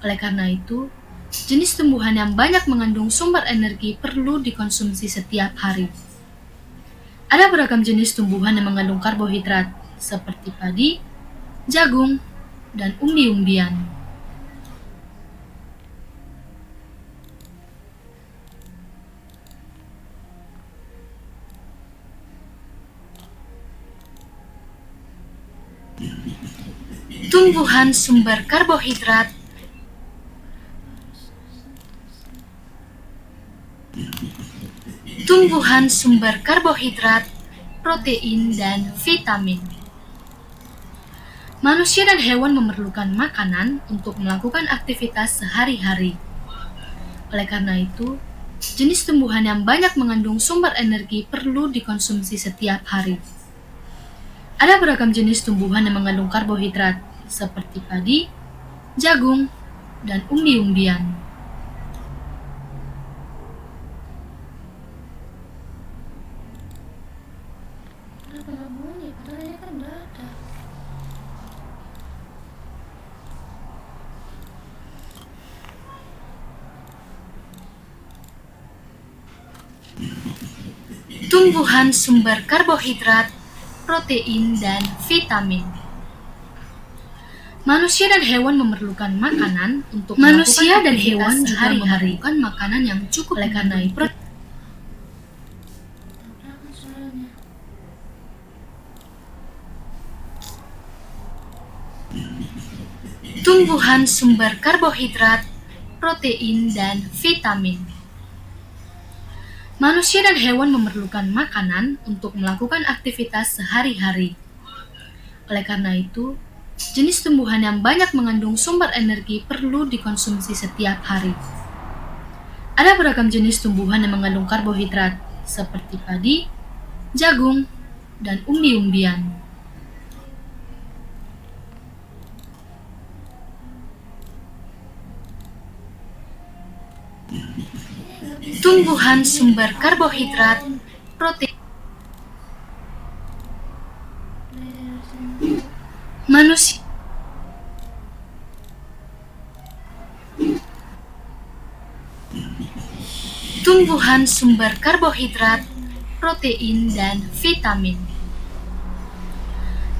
Oleh karena itu, jenis tumbuhan yang banyak mengandung sumber energi perlu dikonsumsi setiap hari. Ada beragam jenis tumbuhan yang mengandung karbohidrat, seperti padi, jagung, dan umbi-umbian. Tumbuhan sumber karbohidrat, tumbuhan sumber karbohidrat, protein, dan vitamin. Manusia dan hewan memerlukan makanan untuk melakukan aktivitas sehari-hari. Oleh karena itu, jenis tumbuhan yang banyak mengandung sumber energi perlu dikonsumsi setiap hari. Ada beragam jenis tumbuhan yang mengandung karbohidrat, seperti padi, jagung, dan umbi-umbian. Kenapa nggak bunyi? Padahal ini kan udah ada. Tumbuhan sumber karbohidrat, protein, dan vitamin. Manusia dan hewan memerlukan makanan untuk manusia dan hewan juga memerlukan makanan yang cukup. Oleh karena itu, tumbuhan sumber karbohidrat, protein, dan vitamin. Manusia dan hewan memerlukan makanan untuk melakukan aktivitas sehari-hari. Oleh karena itu, jenis tumbuhan yang banyak mengandung sumber energi perlu dikonsumsi setiap hari. Ada beragam jenis tumbuhan yang mengandung karbohidrat, seperti padi, jagung, dan umbi-umbian. Tumbuhan sumber karbohidrat, protein. Manusia tumbuhan sumber karbohidrat, protein, dan vitamin.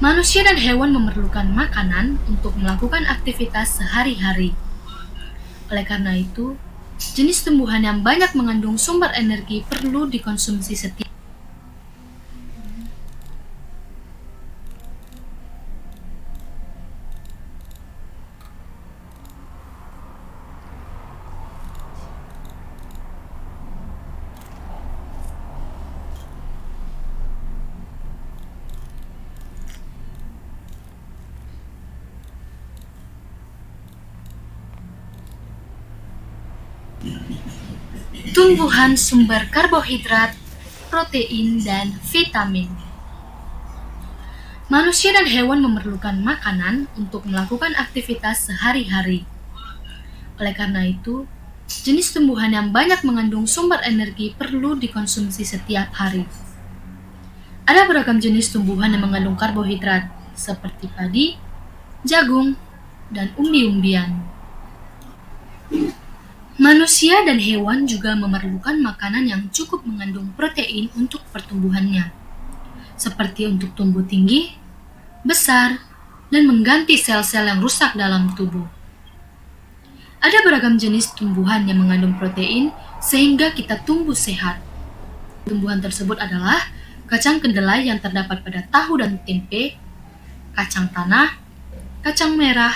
Manusia dan hewan memerlukan makanan untuk melakukan aktivitas sehari-hari. Oleh karena itu, jenis tumbuhan yang banyak mengandung sumber energi perlu dikonsumsi setiap. Tumbuhan sumber karbohidrat, protein, dan vitamin. Manusia dan hewan memerlukan makanan untuk melakukan aktivitas sehari-hari. Oleh karena itu, jenis tumbuhan yang banyak mengandung sumber energi perlu dikonsumsi setiap hari. Ada beragam jenis tumbuhan yang mengandung karbohidrat, seperti padi, jagung, dan umbi-umbian. Manusia dan hewan juga memerlukan makanan yang cukup mengandung protein untuk pertumbuhannya, seperti untuk tumbuh tinggi, besar, dan mengganti sel-sel yang rusak dalam tubuh. Ada beragam jenis tumbuhan yang mengandung protein sehingga kita tumbuh sehat. Tumbuhan tersebut adalah kacang kedelai yang terdapat pada tahu dan tempe, kacang tanah, kacang merah,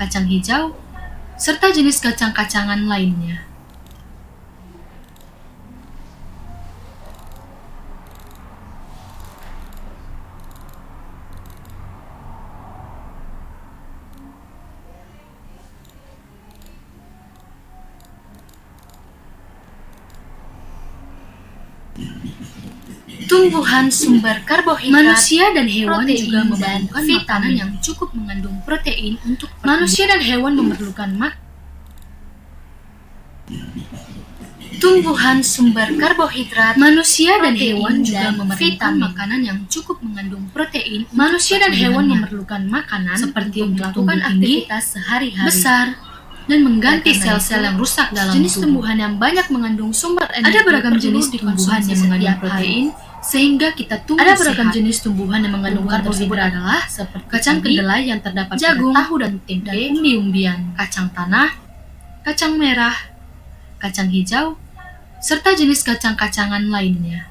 kacang hijau, serta jenis kacang-kacangan lainnya. Tumbuhan sumber karbohidrat, manusia dan hewan juga memerlukan makanan yang cukup mengandung protein untuk manusia dan hewan memerlukan tumbuhan sumber karbohidrat, manusia dan hewan juga memerlukan makanan yang cukup mengandung protein. Manusia dan hewan memerlukan makanan seperti untuk melakukan aktivitas sehari-hari besar dan mengganti sel-sel yang rusak dalam jenis tumbuhan yang banyak mengandung sumber energi. Ada beragam jenis tumbuhan yang mengandung protein sehingga kita tumbuh sehat. Ada beragam jenis tumbuhan yang mengandung karbohidrat adalah seperti kacang kedelai yang terdapat jagung, tahu dan tempe, dan umbi-umbian, kacang tanah, kacang merah, kacang hijau, serta jenis kacang-kacangan lainnya.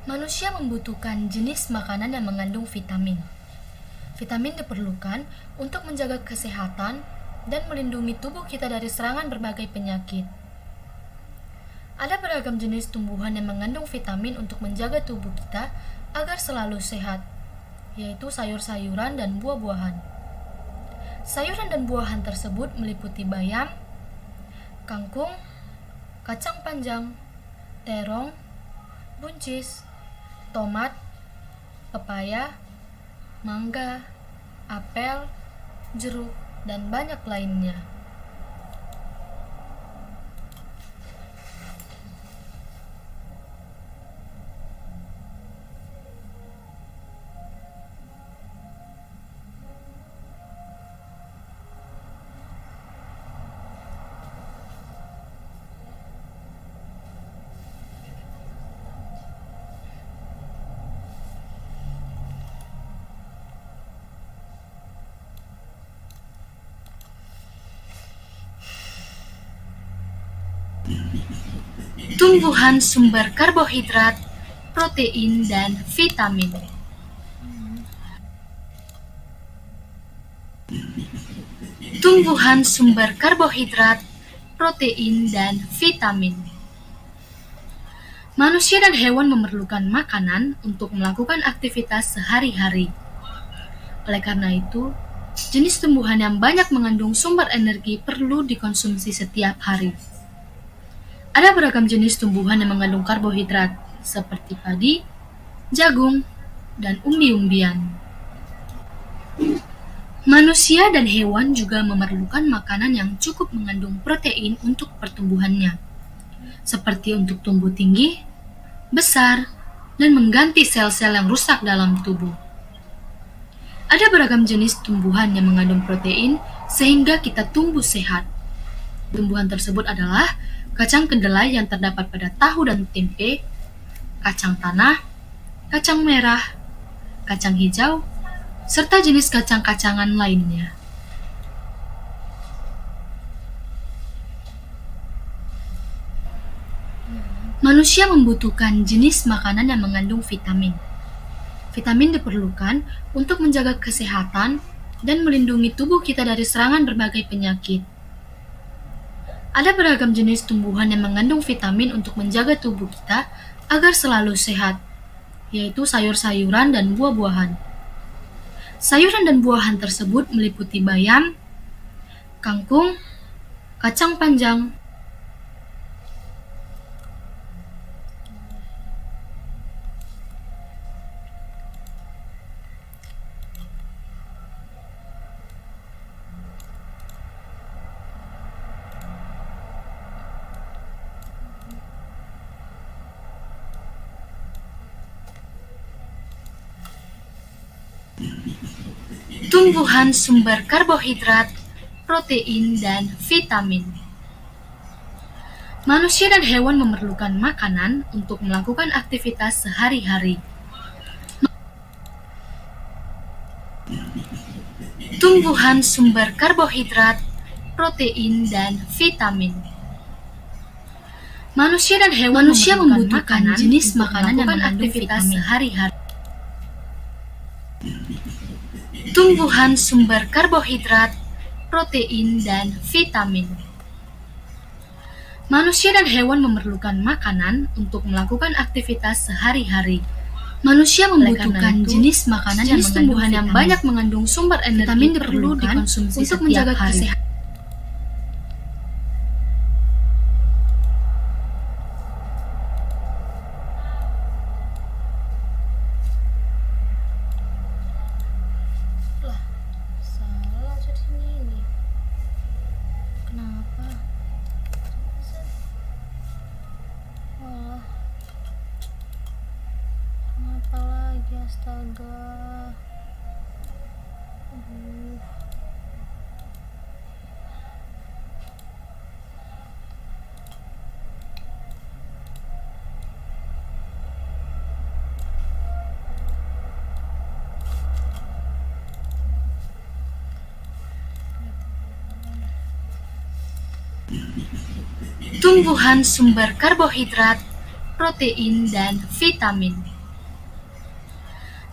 Manusia membutuhkan jenis makanan yang mengandung vitamin. Vitamin diperlukan untuk menjaga kesehatan dan melindungi tubuh kita dari serangan berbagai penyakit. Ada beragam jenis tumbuhan yang mengandung vitamin untuk menjaga tubuh kita agar selalu sehat, yaitu sayur-sayuran dan buah-buahan. Sayuran dan buahan tersebut meliputi bayam, kangkung, kacang panjang, terong, buncis, tomat, pepaya, mangga, apel, jeruk, dan banyak lainnya. Tumbuhan sumber karbohidrat, protein, dan vitamin. Tumbuhan sumber karbohidrat, protein, dan vitamin. Manusia dan hewan memerlukan makanan untuk melakukan aktivitas sehari-hari. Oleh karena itu, jenis tumbuhan yang banyak mengandung sumber energi perlu dikonsumsi setiap hari. Ada beragam jenis tumbuhan yang mengandung karbohidrat, seperti padi, jagung, dan umbi-umbian. Manusia dan hewan juga memerlukan makanan yang cukup mengandung protein untuk pertumbuhannya, seperti untuk tumbuh tinggi, besar, dan mengganti sel-sel yang rusak dalam tubuh. Ada beragam jenis tumbuhan yang mengandung protein sehingga kita tumbuh sehat. Tumbuhan tersebut adalah kacang kedelai yang terdapat pada tahu dan tempe, kacang tanah, kacang merah, kacang hijau, serta jenis kacang-kacangan lainnya. Manusia membutuhkan jenis makanan yang mengandung vitamin. Vitamin diperlukan untuk menjaga kesehatan dan melindungi tubuh kita dari serangan berbagai penyakit. Ada beragam jenis tumbuhan yang mengandung vitamin untuk menjaga tubuh kita agar selalu sehat, yaitu sayur-sayuran dan buah-buahan. Sayuran dan buahan tersebut meliputi bayam, kangkung, kacang panjang, tumbuhan sumber karbohidrat, protein, dan vitamin. Manusia dan hewan memerlukan makanan untuk melakukan aktivitas sehari-hari. Tumbuhan sumber karbohidrat, protein, dan vitamin. Manusia dan hewan membutuhkan jenis makanan yang mengandung aktivitas sehari-hari. Tumbuhan sumber karbohidrat, protein, dan vitamin. Manusia dan hewan memerlukan makanan untuk melakukan aktivitas sehari-hari. Manusia membutuhkan jenis makanan yang tumbuhan yang banyak mengandung sumber energi perlu dikonsumsi untuk menjaga kesehatan. Salah jadinya ini. Kenapa? Wah, kenapa lagi astaga? Aduh. Tumbuhan sumber karbohidrat, protein, dan vitamin.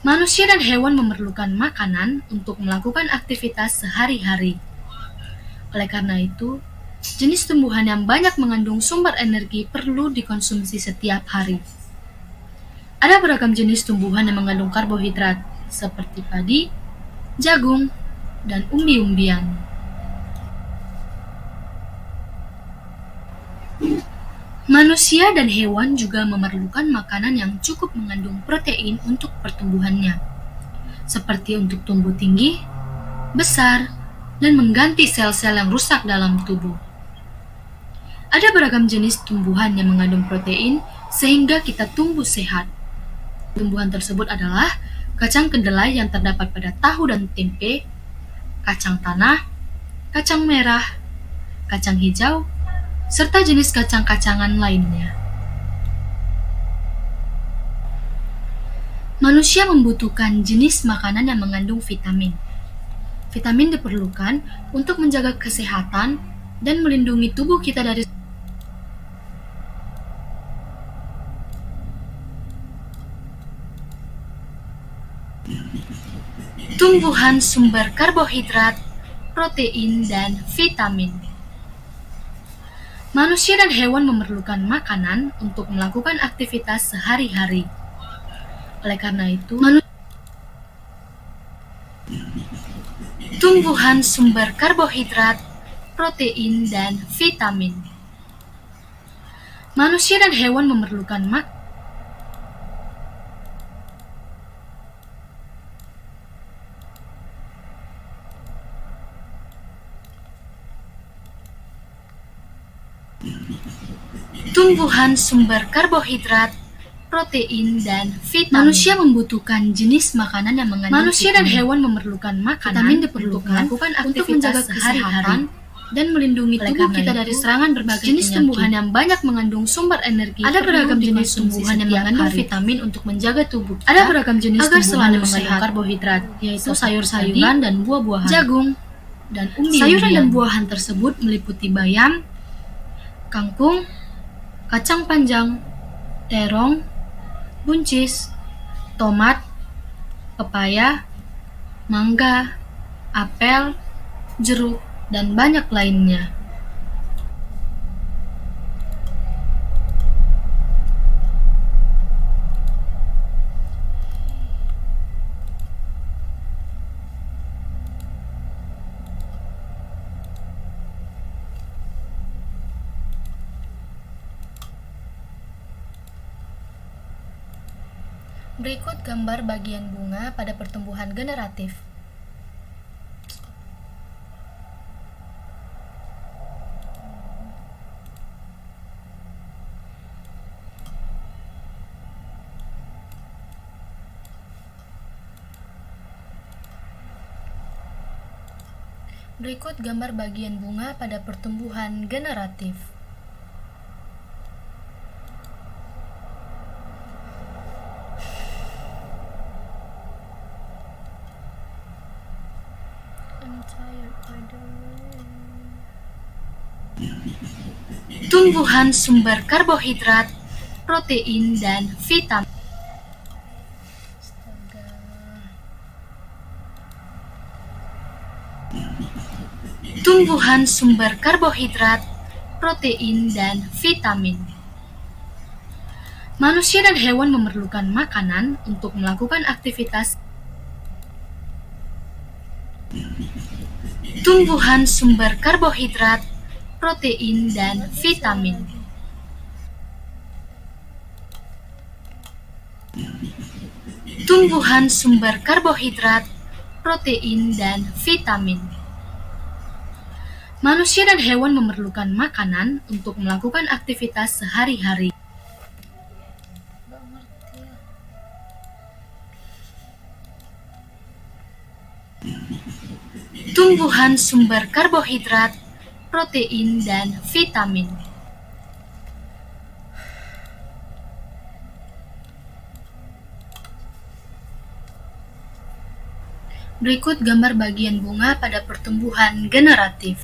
Manusia dan hewan memerlukan makanan untuk melakukan aktivitas sehari-hari. Oleh karena itu, jenis tumbuhan yang banyak mengandung sumber energi perlu dikonsumsi setiap hari. Ada beragam jenis tumbuhan yang mengandung karbohidrat, seperti padi, jagung, dan umbi-umbian. Manusia dan hewan juga memerlukan makanan yang cukup mengandung protein untuk pertumbuhannya, seperti untuk tumbuh tinggi, besar, dan mengganti sel-sel yang rusak dalam tubuh. Ada beragam jenis tumbuhan yang mengandung protein sehingga kita tumbuh sehat. Tumbuhan tersebut adalah kacang kedelai yang terdapat pada tahu dan tempe, kacang tanah, kacang merah, kacang hijau, serta jenis kacang-kacangan lainnya. Manusia membutuhkan jenis makanan yang mengandung vitamin. Vitamin diperlukan untuk menjaga kesehatan dan melindungi tubuh kita dari tumbuhan sumber karbohidrat, protein, dan vitamin. Manusia dan hewan memerlukan makanan untuk melakukan aktivitas sehari-hari. Oleh karena itu, tumbuhan sumber karbohidrat, protein, dan vitamin. Manusia dan hewan memerlukan tumbuhan sumber karbohidrat, protein, dan vitamin. Manusia membutuhkan jenis makanan yang mengandung manusia vitamin. Dan hewan memerlukan makanan vitamin diperlukan untuk melakukan aktivitas untuk menjaga kesehatan dan melindungi tubuh kita dari serangan berbagai jenis penyakit. Tumbuhan yang banyak mengandung sumber energi. Ada beragam jenis tumbuhan yang mengandung vitamin untuk menjaga tubuh kita. Ada beragam jenis tumbuhan yang mengandung karbohidrat, yaitu sayur-sayuran dan buah-buahan, jagung, dan umbi-umbian. Sayuran dan buahan tersebut meliputi bayam, kangkung, kacang panjang, terong, buncis, tomat, pepaya, mangga, apel, jeruk, dan banyak lainnya. Berikut gambar bagian bunga pada pertumbuhan generatif. Berikut gambar bagian bunga pada pertumbuhan generatif. Tumbuhan sumber karbohidrat, protein, dan vitamin. Tumbuhan sumber karbohidrat, protein, dan vitamin. Manusia dan hewan memerlukan makanan untuk melakukan aktivitas. Tumbuhan sumber karbohidrat, protein, dan vitamin. Tumbuhan sumber karbohidrat, protein, dan vitamin. Manusia dan hewan memerlukan makanan untuk melakukan aktivitas sehari-hari. Tumbuhan sumber karbohidrat, protein, dan vitamin. Berikut gambar bagian bunga pada pertumbuhan generatif.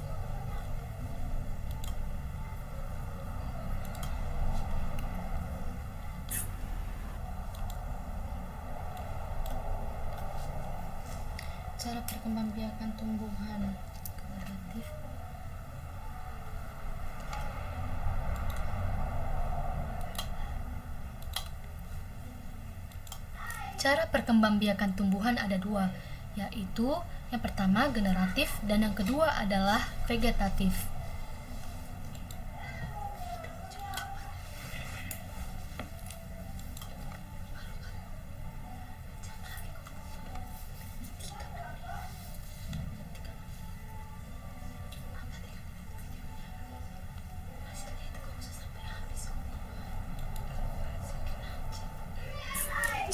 Cara perkembangbiakan tumbuhan generatif. Cara perkembangbiakan tumbuhan ada dua, yaitu yang pertama generatif dan yang kedua adalah vegetatif.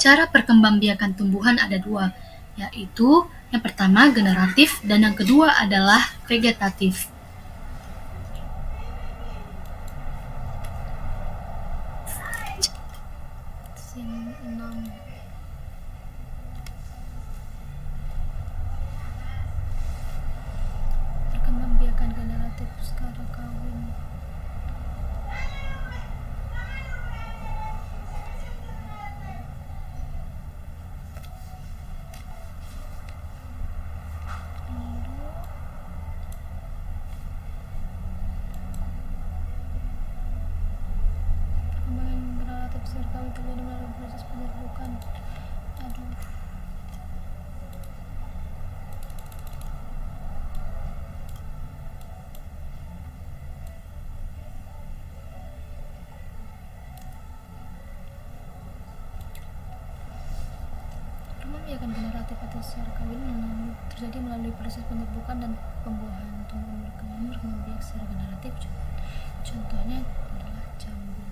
Cara perkembangbiakan tumbuhan ada dua, yaitu yang pertama generatif dan yang kedua adalah vegetatif. Sin 6. Perkembangbiakan generatif secara kawin. Secara kawin terjadi melalui proses penyerbukan. Perkembangbiakan generatif atau secara kawin terjadi melalui proses penyerbukan dan pembuahan. Tumbuhan berkembang biak secara generatif. Contohnya adalah jambu.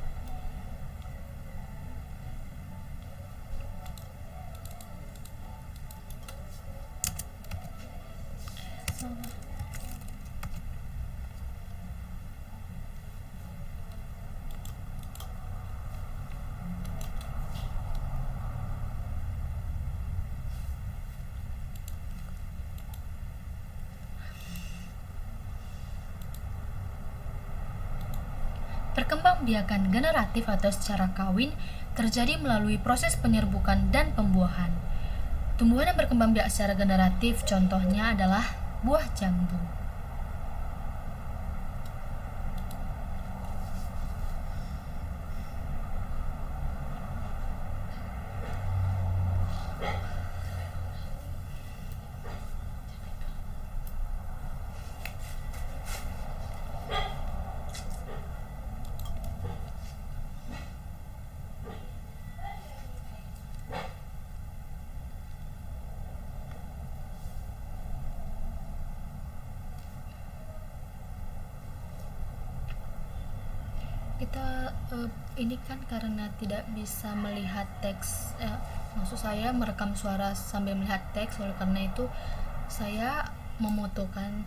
Perkembangbiakan generatif atau secara kawin terjadi melalui proses penyerbukan dan pembuahan. Tumbuhan yang berkembang biak secara generatif contohnya adalah buah jambu. Kita ini kan karena tidak bisa melihat teks, maksud saya merekam suara sambil melihat teks, oleh karena itu saya memotokan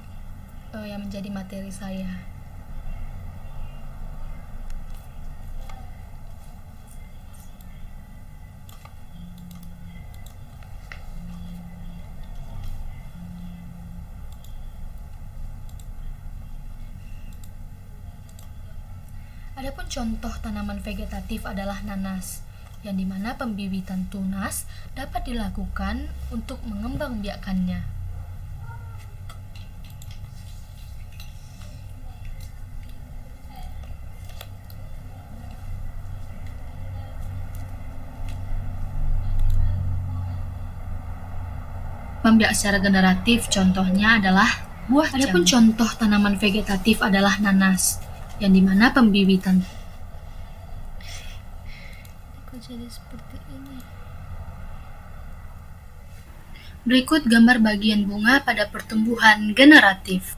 yang menjadi materi saya. Adapun contoh tanaman vegetatif adalah nanas, yang dimana pembibitan tunas dapat dilakukan untuk mengembangbiakannya. Pembiak secara generatif contohnya adalah buah jambu. Adapun contoh tanaman vegetatif adalah nanas, yang dimana pembibitan. Kok jadi seperti ini? Berikut gambar bagian bunga pada pertumbuhan generatif.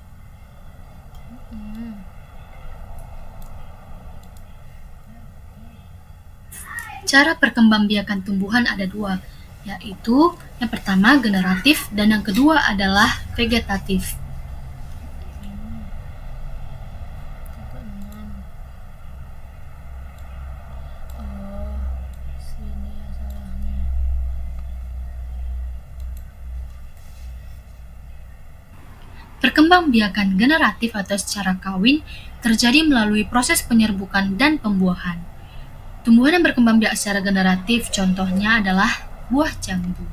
Cara perkembangbiakan tumbuhan ada dua, yaitu yang pertama generatif dan yang kedua adalah vegetatif. Perkembangbiakan generatif atau secara kawin terjadi melalui proses penyerbukan dan pembuahan. Tumbuhan yang berkembang biak secara generatif contohnya adalah buah jambu.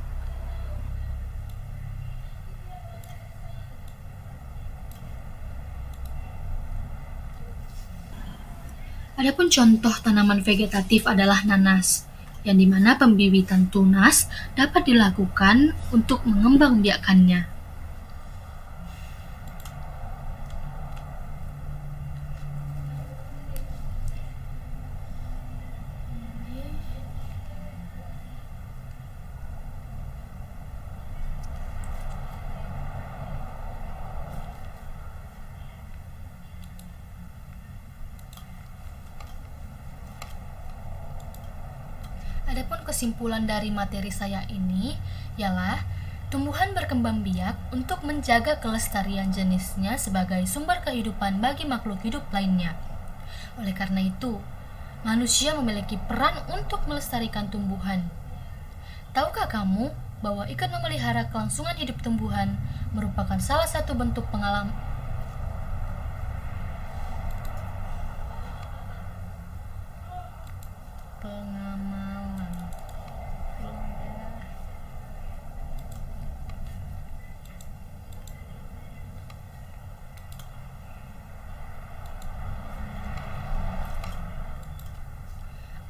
Adapun contoh tanaman vegetatif adalah nanas, yang dimana pembibitan tunas dapat dilakukan untuk mengembangbiakannya. Adapun kesimpulan dari materi saya ini ialah tumbuhan berkembang biak untuk menjaga kelestarian jenisnya sebagai sumber kehidupan bagi makhluk hidup lainnya. Oleh karena itu, manusia memiliki peran untuk melestarikan tumbuhan. Tahukah kamu bahwa ikut memelihara kelangsungan hidup tumbuhan merupakan salah satu bentuk pengamalan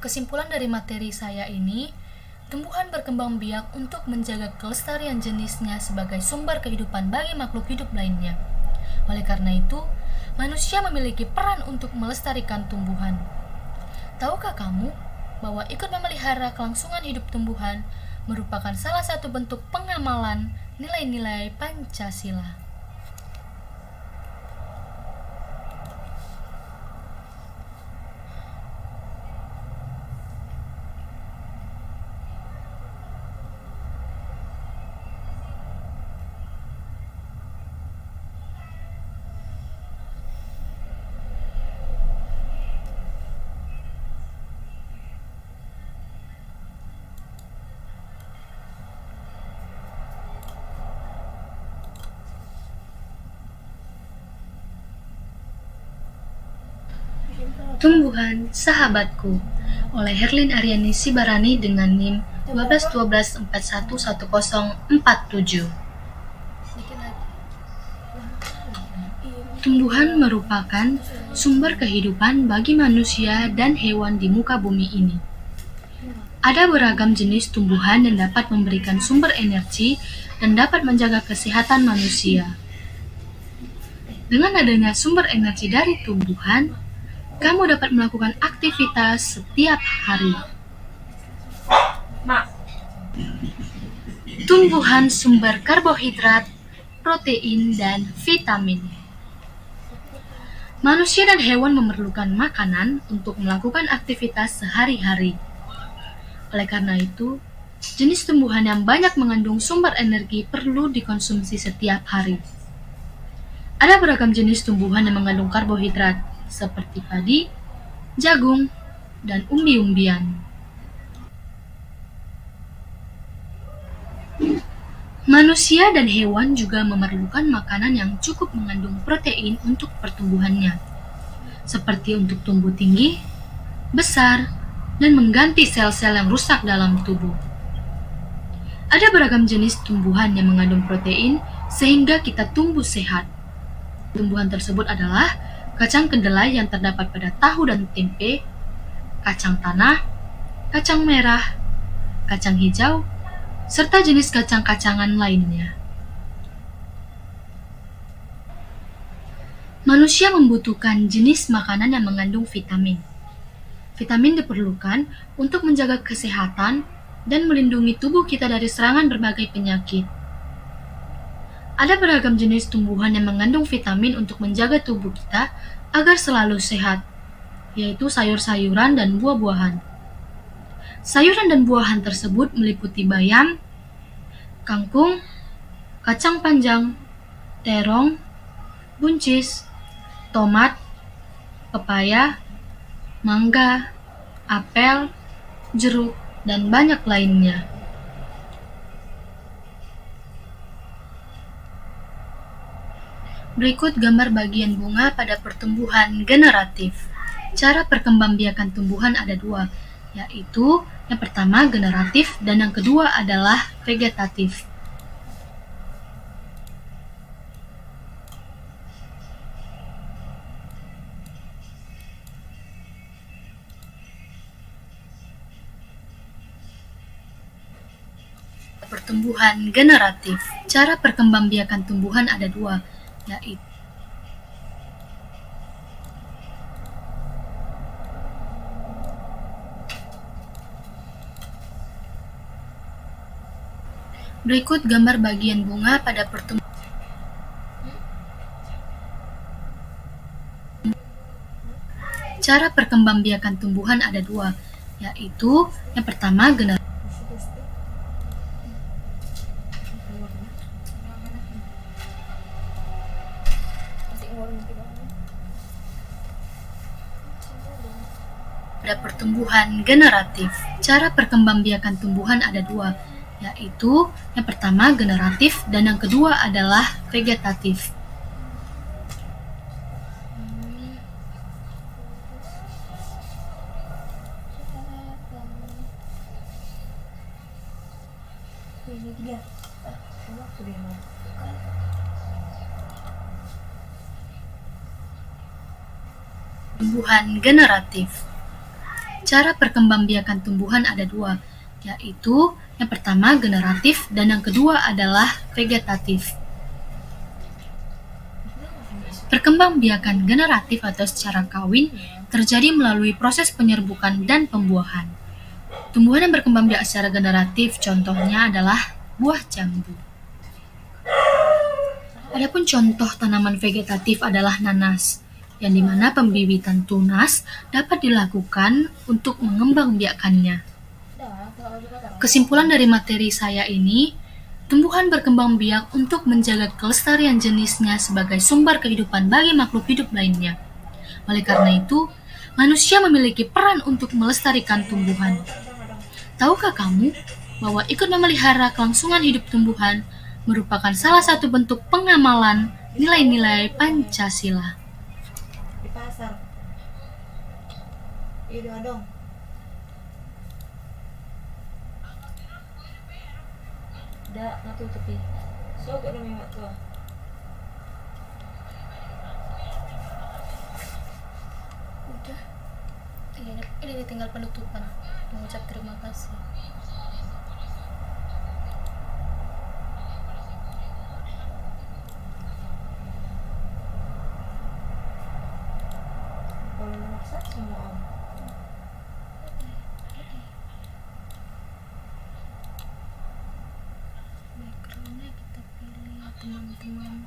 Kesimpulan dari materi saya ini, tumbuhan berkembang biak untuk menjaga kelestarian jenisnya sebagai sumber kehidupan bagi makhluk hidup lainnya. Oleh karena itu, manusia memiliki peran untuk melestarikan tumbuhan. Tahukah kamu bahwa ikut memelihara kelangsungan hidup tumbuhan merupakan salah satu bentuk pengamalan nilai-nilai Pancasila? Tumbuhan Sahabatku oleh Herlin Aryani Sibarani dengan NIM 1212411047. Tumbuhan merupakan sumber kehidupan bagi manusia dan hewan di muka bumi ini. Ada beragam jenis tumbuhan yang dapat memberikan sumber energi dan dapat menjaga kesehatan manusia. Dengan adanya sumber energi dari tumbuhan, kamu dapat melakukan aktivitas setiap hari. Tumbuhan sumber karbohidrat, protein, dan vitamin. Manusia dan hewan memerlukan makanan untuk melakukan aktivitas sehari-hari. Oleh karena itu, jenis tumbuhan yang banyak mengandung sumber energi perlu dikonsumsi setiap hari. Ada beragam jenis tumbuhan yang mengandung karbohidrat, seperti padi, jagung, dan umbi-umbian. Manusia dan hewan juga memerlukan makanan yang cukup mengandung protein untuk pertumbuhannya, seperti untuk tumbuh tinggi, besar, dan mengganti sel-sel yang rusak dalam tubuh. Ada beragam jenis tumbuhan yang mengandung protein sehingga kita tumbuh sehat. Tumbuhan tersebut adalah kacang kedelai yang terdapat pada tahu dan tempe, kacang tanah, kacang merah, kacang hijau, serta jenis kacang-kacangan lainnya. Manusia membutuhkan jenis makanan yang mengandung vitamin. Vitamin diperlukan untuk menjaga kesehatan dan melindungi tubuh kita dari serangan berbagai penyakit. Ada beragam jenis tumbuhan yang mengandung vitamin untuk menjaga tubuh kita agar selalu sehat, yaitu sayur-sayuran dan buah-buahan. Sayuran dan buahan tersebut meliputi bayam, kangkung, kacang panjang, terong, buncis, tomat, pepaya, mangga, apel, jeruk, dan banyak lainnya. Berikut gambar bagian bunga pada pertumbuhan generatif. Cara perkembangbiakan tumbuhan ada dua, yaitu yang pertama generatif dan yang kedua adalah vegetatif. Tumbuhan generatif. Cara perkembangbiakan tumbuhan ada dua, yaitu berikut gambar bagian bunga pada pertumbuhan. Cara perkembangbiakan tumbuhan ada dua, yaitu yang pertama generatif. Pada pertumbuhan generatif. Cara perkembangbiakan tumbuhan ada dua, yaitu yang pertama generatif dan yang kedua adalah vegetatif. Tumbuhan generatif. Cara perkembangbiakan tumbuhan ada dua, yaitu yang pertama generatif dan yang kedua adalah vegetatif. Perkembangbiakan generatif atau secara kawin terjadi melalui proses penyerbukan dan pembuahan. Tumbuhan yang berkembang biak secara generatif contohnya adalah buah jambu. Adapun contoh tanaman vegetatif adalah nanas, yang dimana pembibitan tunas dapat dilakukan untuk mengembangbiakannya. Kesimpulan dari materi saya ini, tumbuhan berkembang biak untuk menjaga kelestarian jenisnya sebagai sumber kehidupan bagi makhluk hidup lainnya. Oleh karena itu, manusia memiliki peran untuk melestarikan tumbuhan. Tahukah kamu bahwa ikut memelihara kelangsungan hidup tumbuhan merupakan salah satu bentuk pengamalan nilai-nilai Pancasila? Di pasar. Iya dong. Dah ngatu tepi. So kok udah mewah tuh. Udah. Ini tinggal penutupan. Mengucap terima kasih. Kalau memaksa semua om. Backgroundnya kita pilih teman-teman.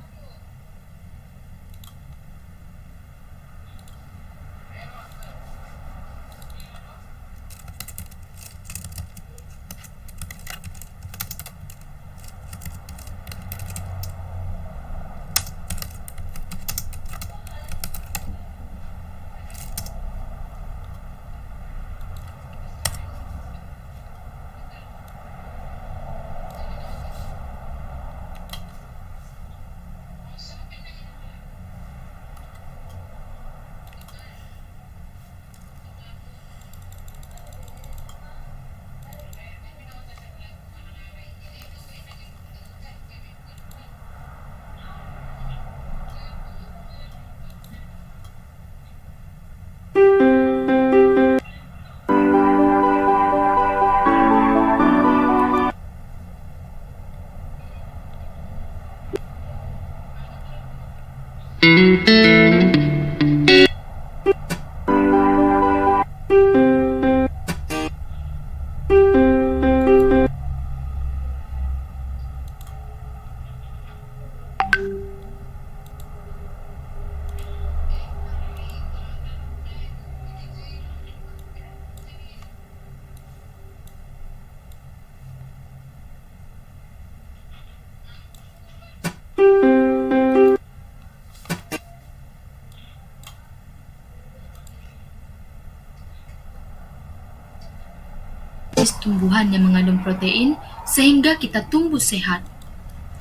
Tumbuhan yang mengandung protein sehingga kita tumbuh sehat.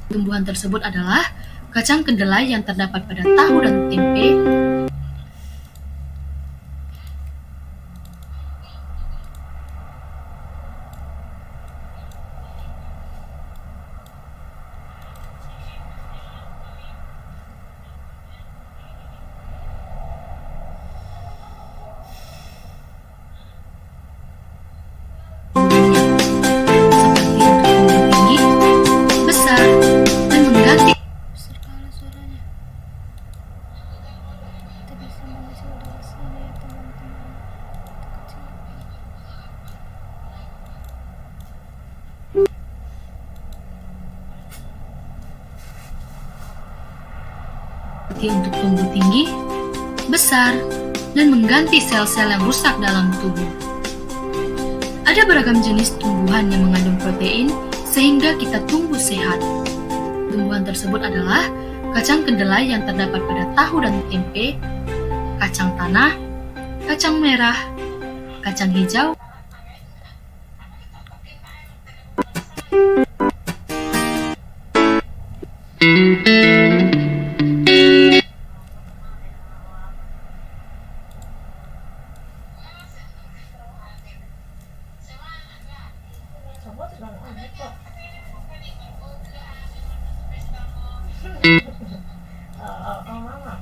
Tumbuhan tersebut adalah kacang kedelai yang terdapat pada tahu dan tempe, seperti untuk tumbuh tinggi, untuk tumbuh tinggi, besar, dan mengganti sel-sel yang rusak dalam tubuh. Ada beragam jenis tumbuhan yang mengandung protein sehingga kita tumbuh sehat. Tumbuhan tersebut adalah kacang kedelai yang terdapat pada tahu dan tempe, kacang tanah, kacang merah, kacang hijau, Coba terang kok. Mama.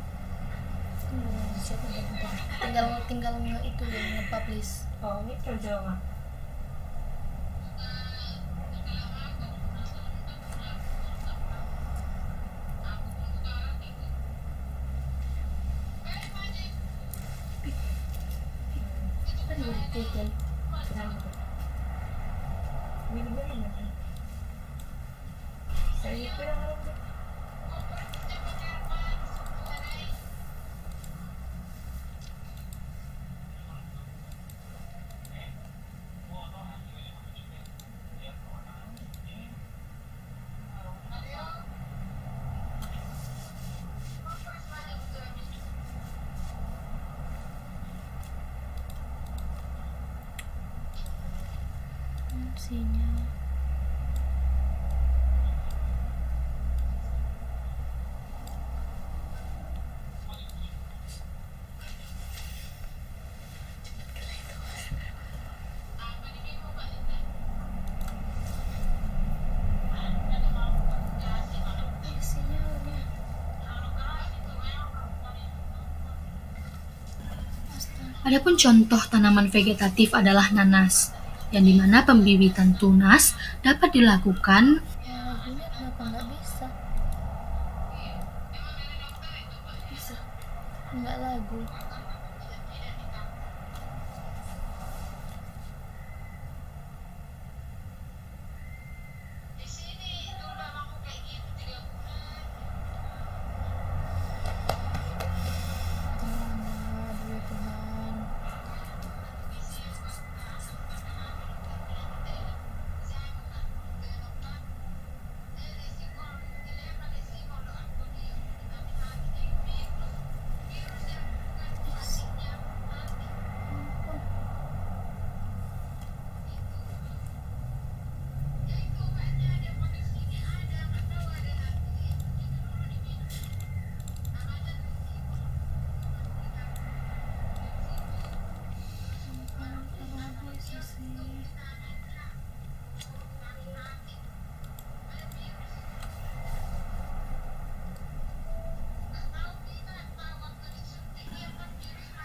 tinggal itu yang nge-publish. Oh, ini kerja mah. Saya itu yang harus. Sinyal. Adapun contoh tanaman vegetatif adalah nanas, yang dimana pembibitan tunas dapat dilakukan. Lagunya kenapa nggak bisa? Bisa, nggak lagu.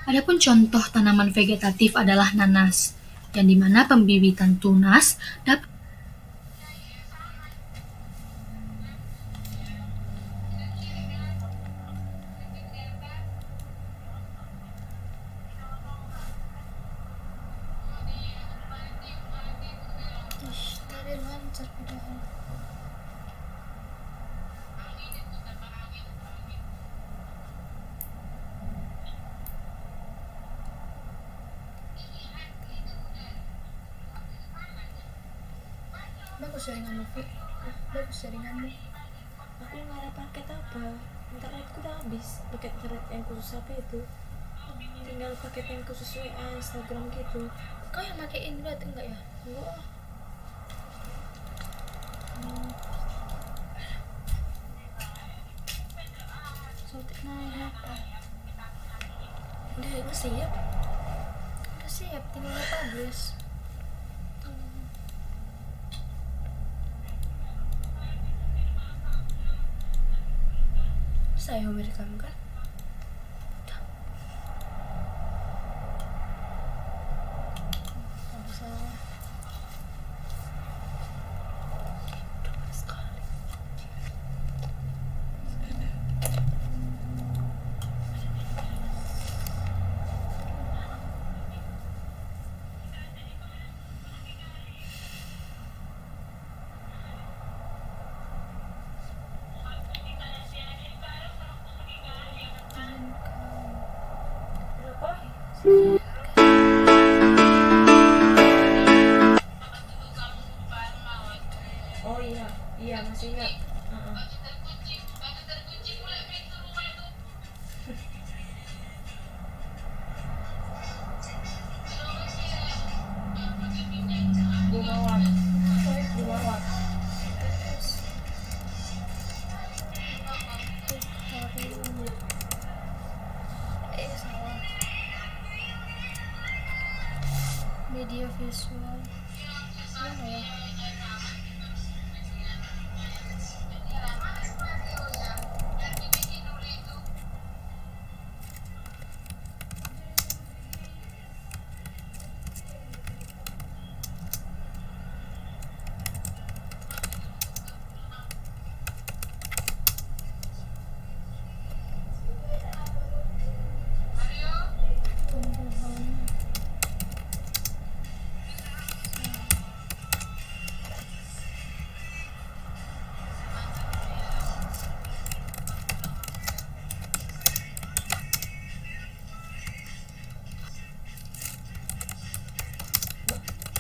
Adapun contoh tanaman vegetatif adalah nanas, yang dimana pembibitan tunas dapat. Tadi lancar padahal. Bagus jaringanmu, Vi. Bagus jaringanmu. Aku nggak ada paket apa. Internetku udah habis. Paket internet yang khusus apa itu? Tinggal paket yang khusus WA, Instagram gitu. Kau yang pakai Android enggak ya? Enggak. Sotik naik apa? Udah siap. Udah siap, tinggal publish. Saya memberikan kan? Nggak bisa. Oh iya, iya masih ingat. Gumawat, Gumawat. Salah. Media visual. Mana ya?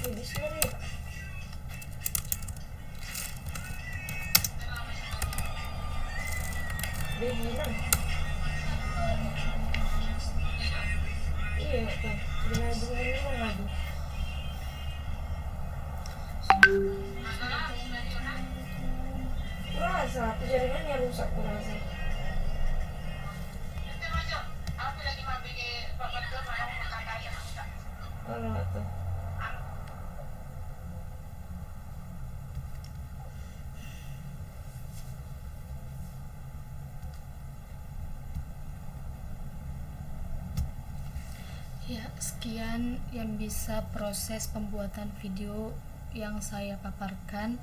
Ini sebenarnya dia hilang. Iya kan, bunga hilang lagi. Kurasa, aku jaringannya rusak kurasa. Alah tuh. Ya, sekian yang bisa proses pembuatan video yang saya paparkan.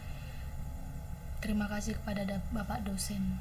Terima kasih kepada Bapak dosen.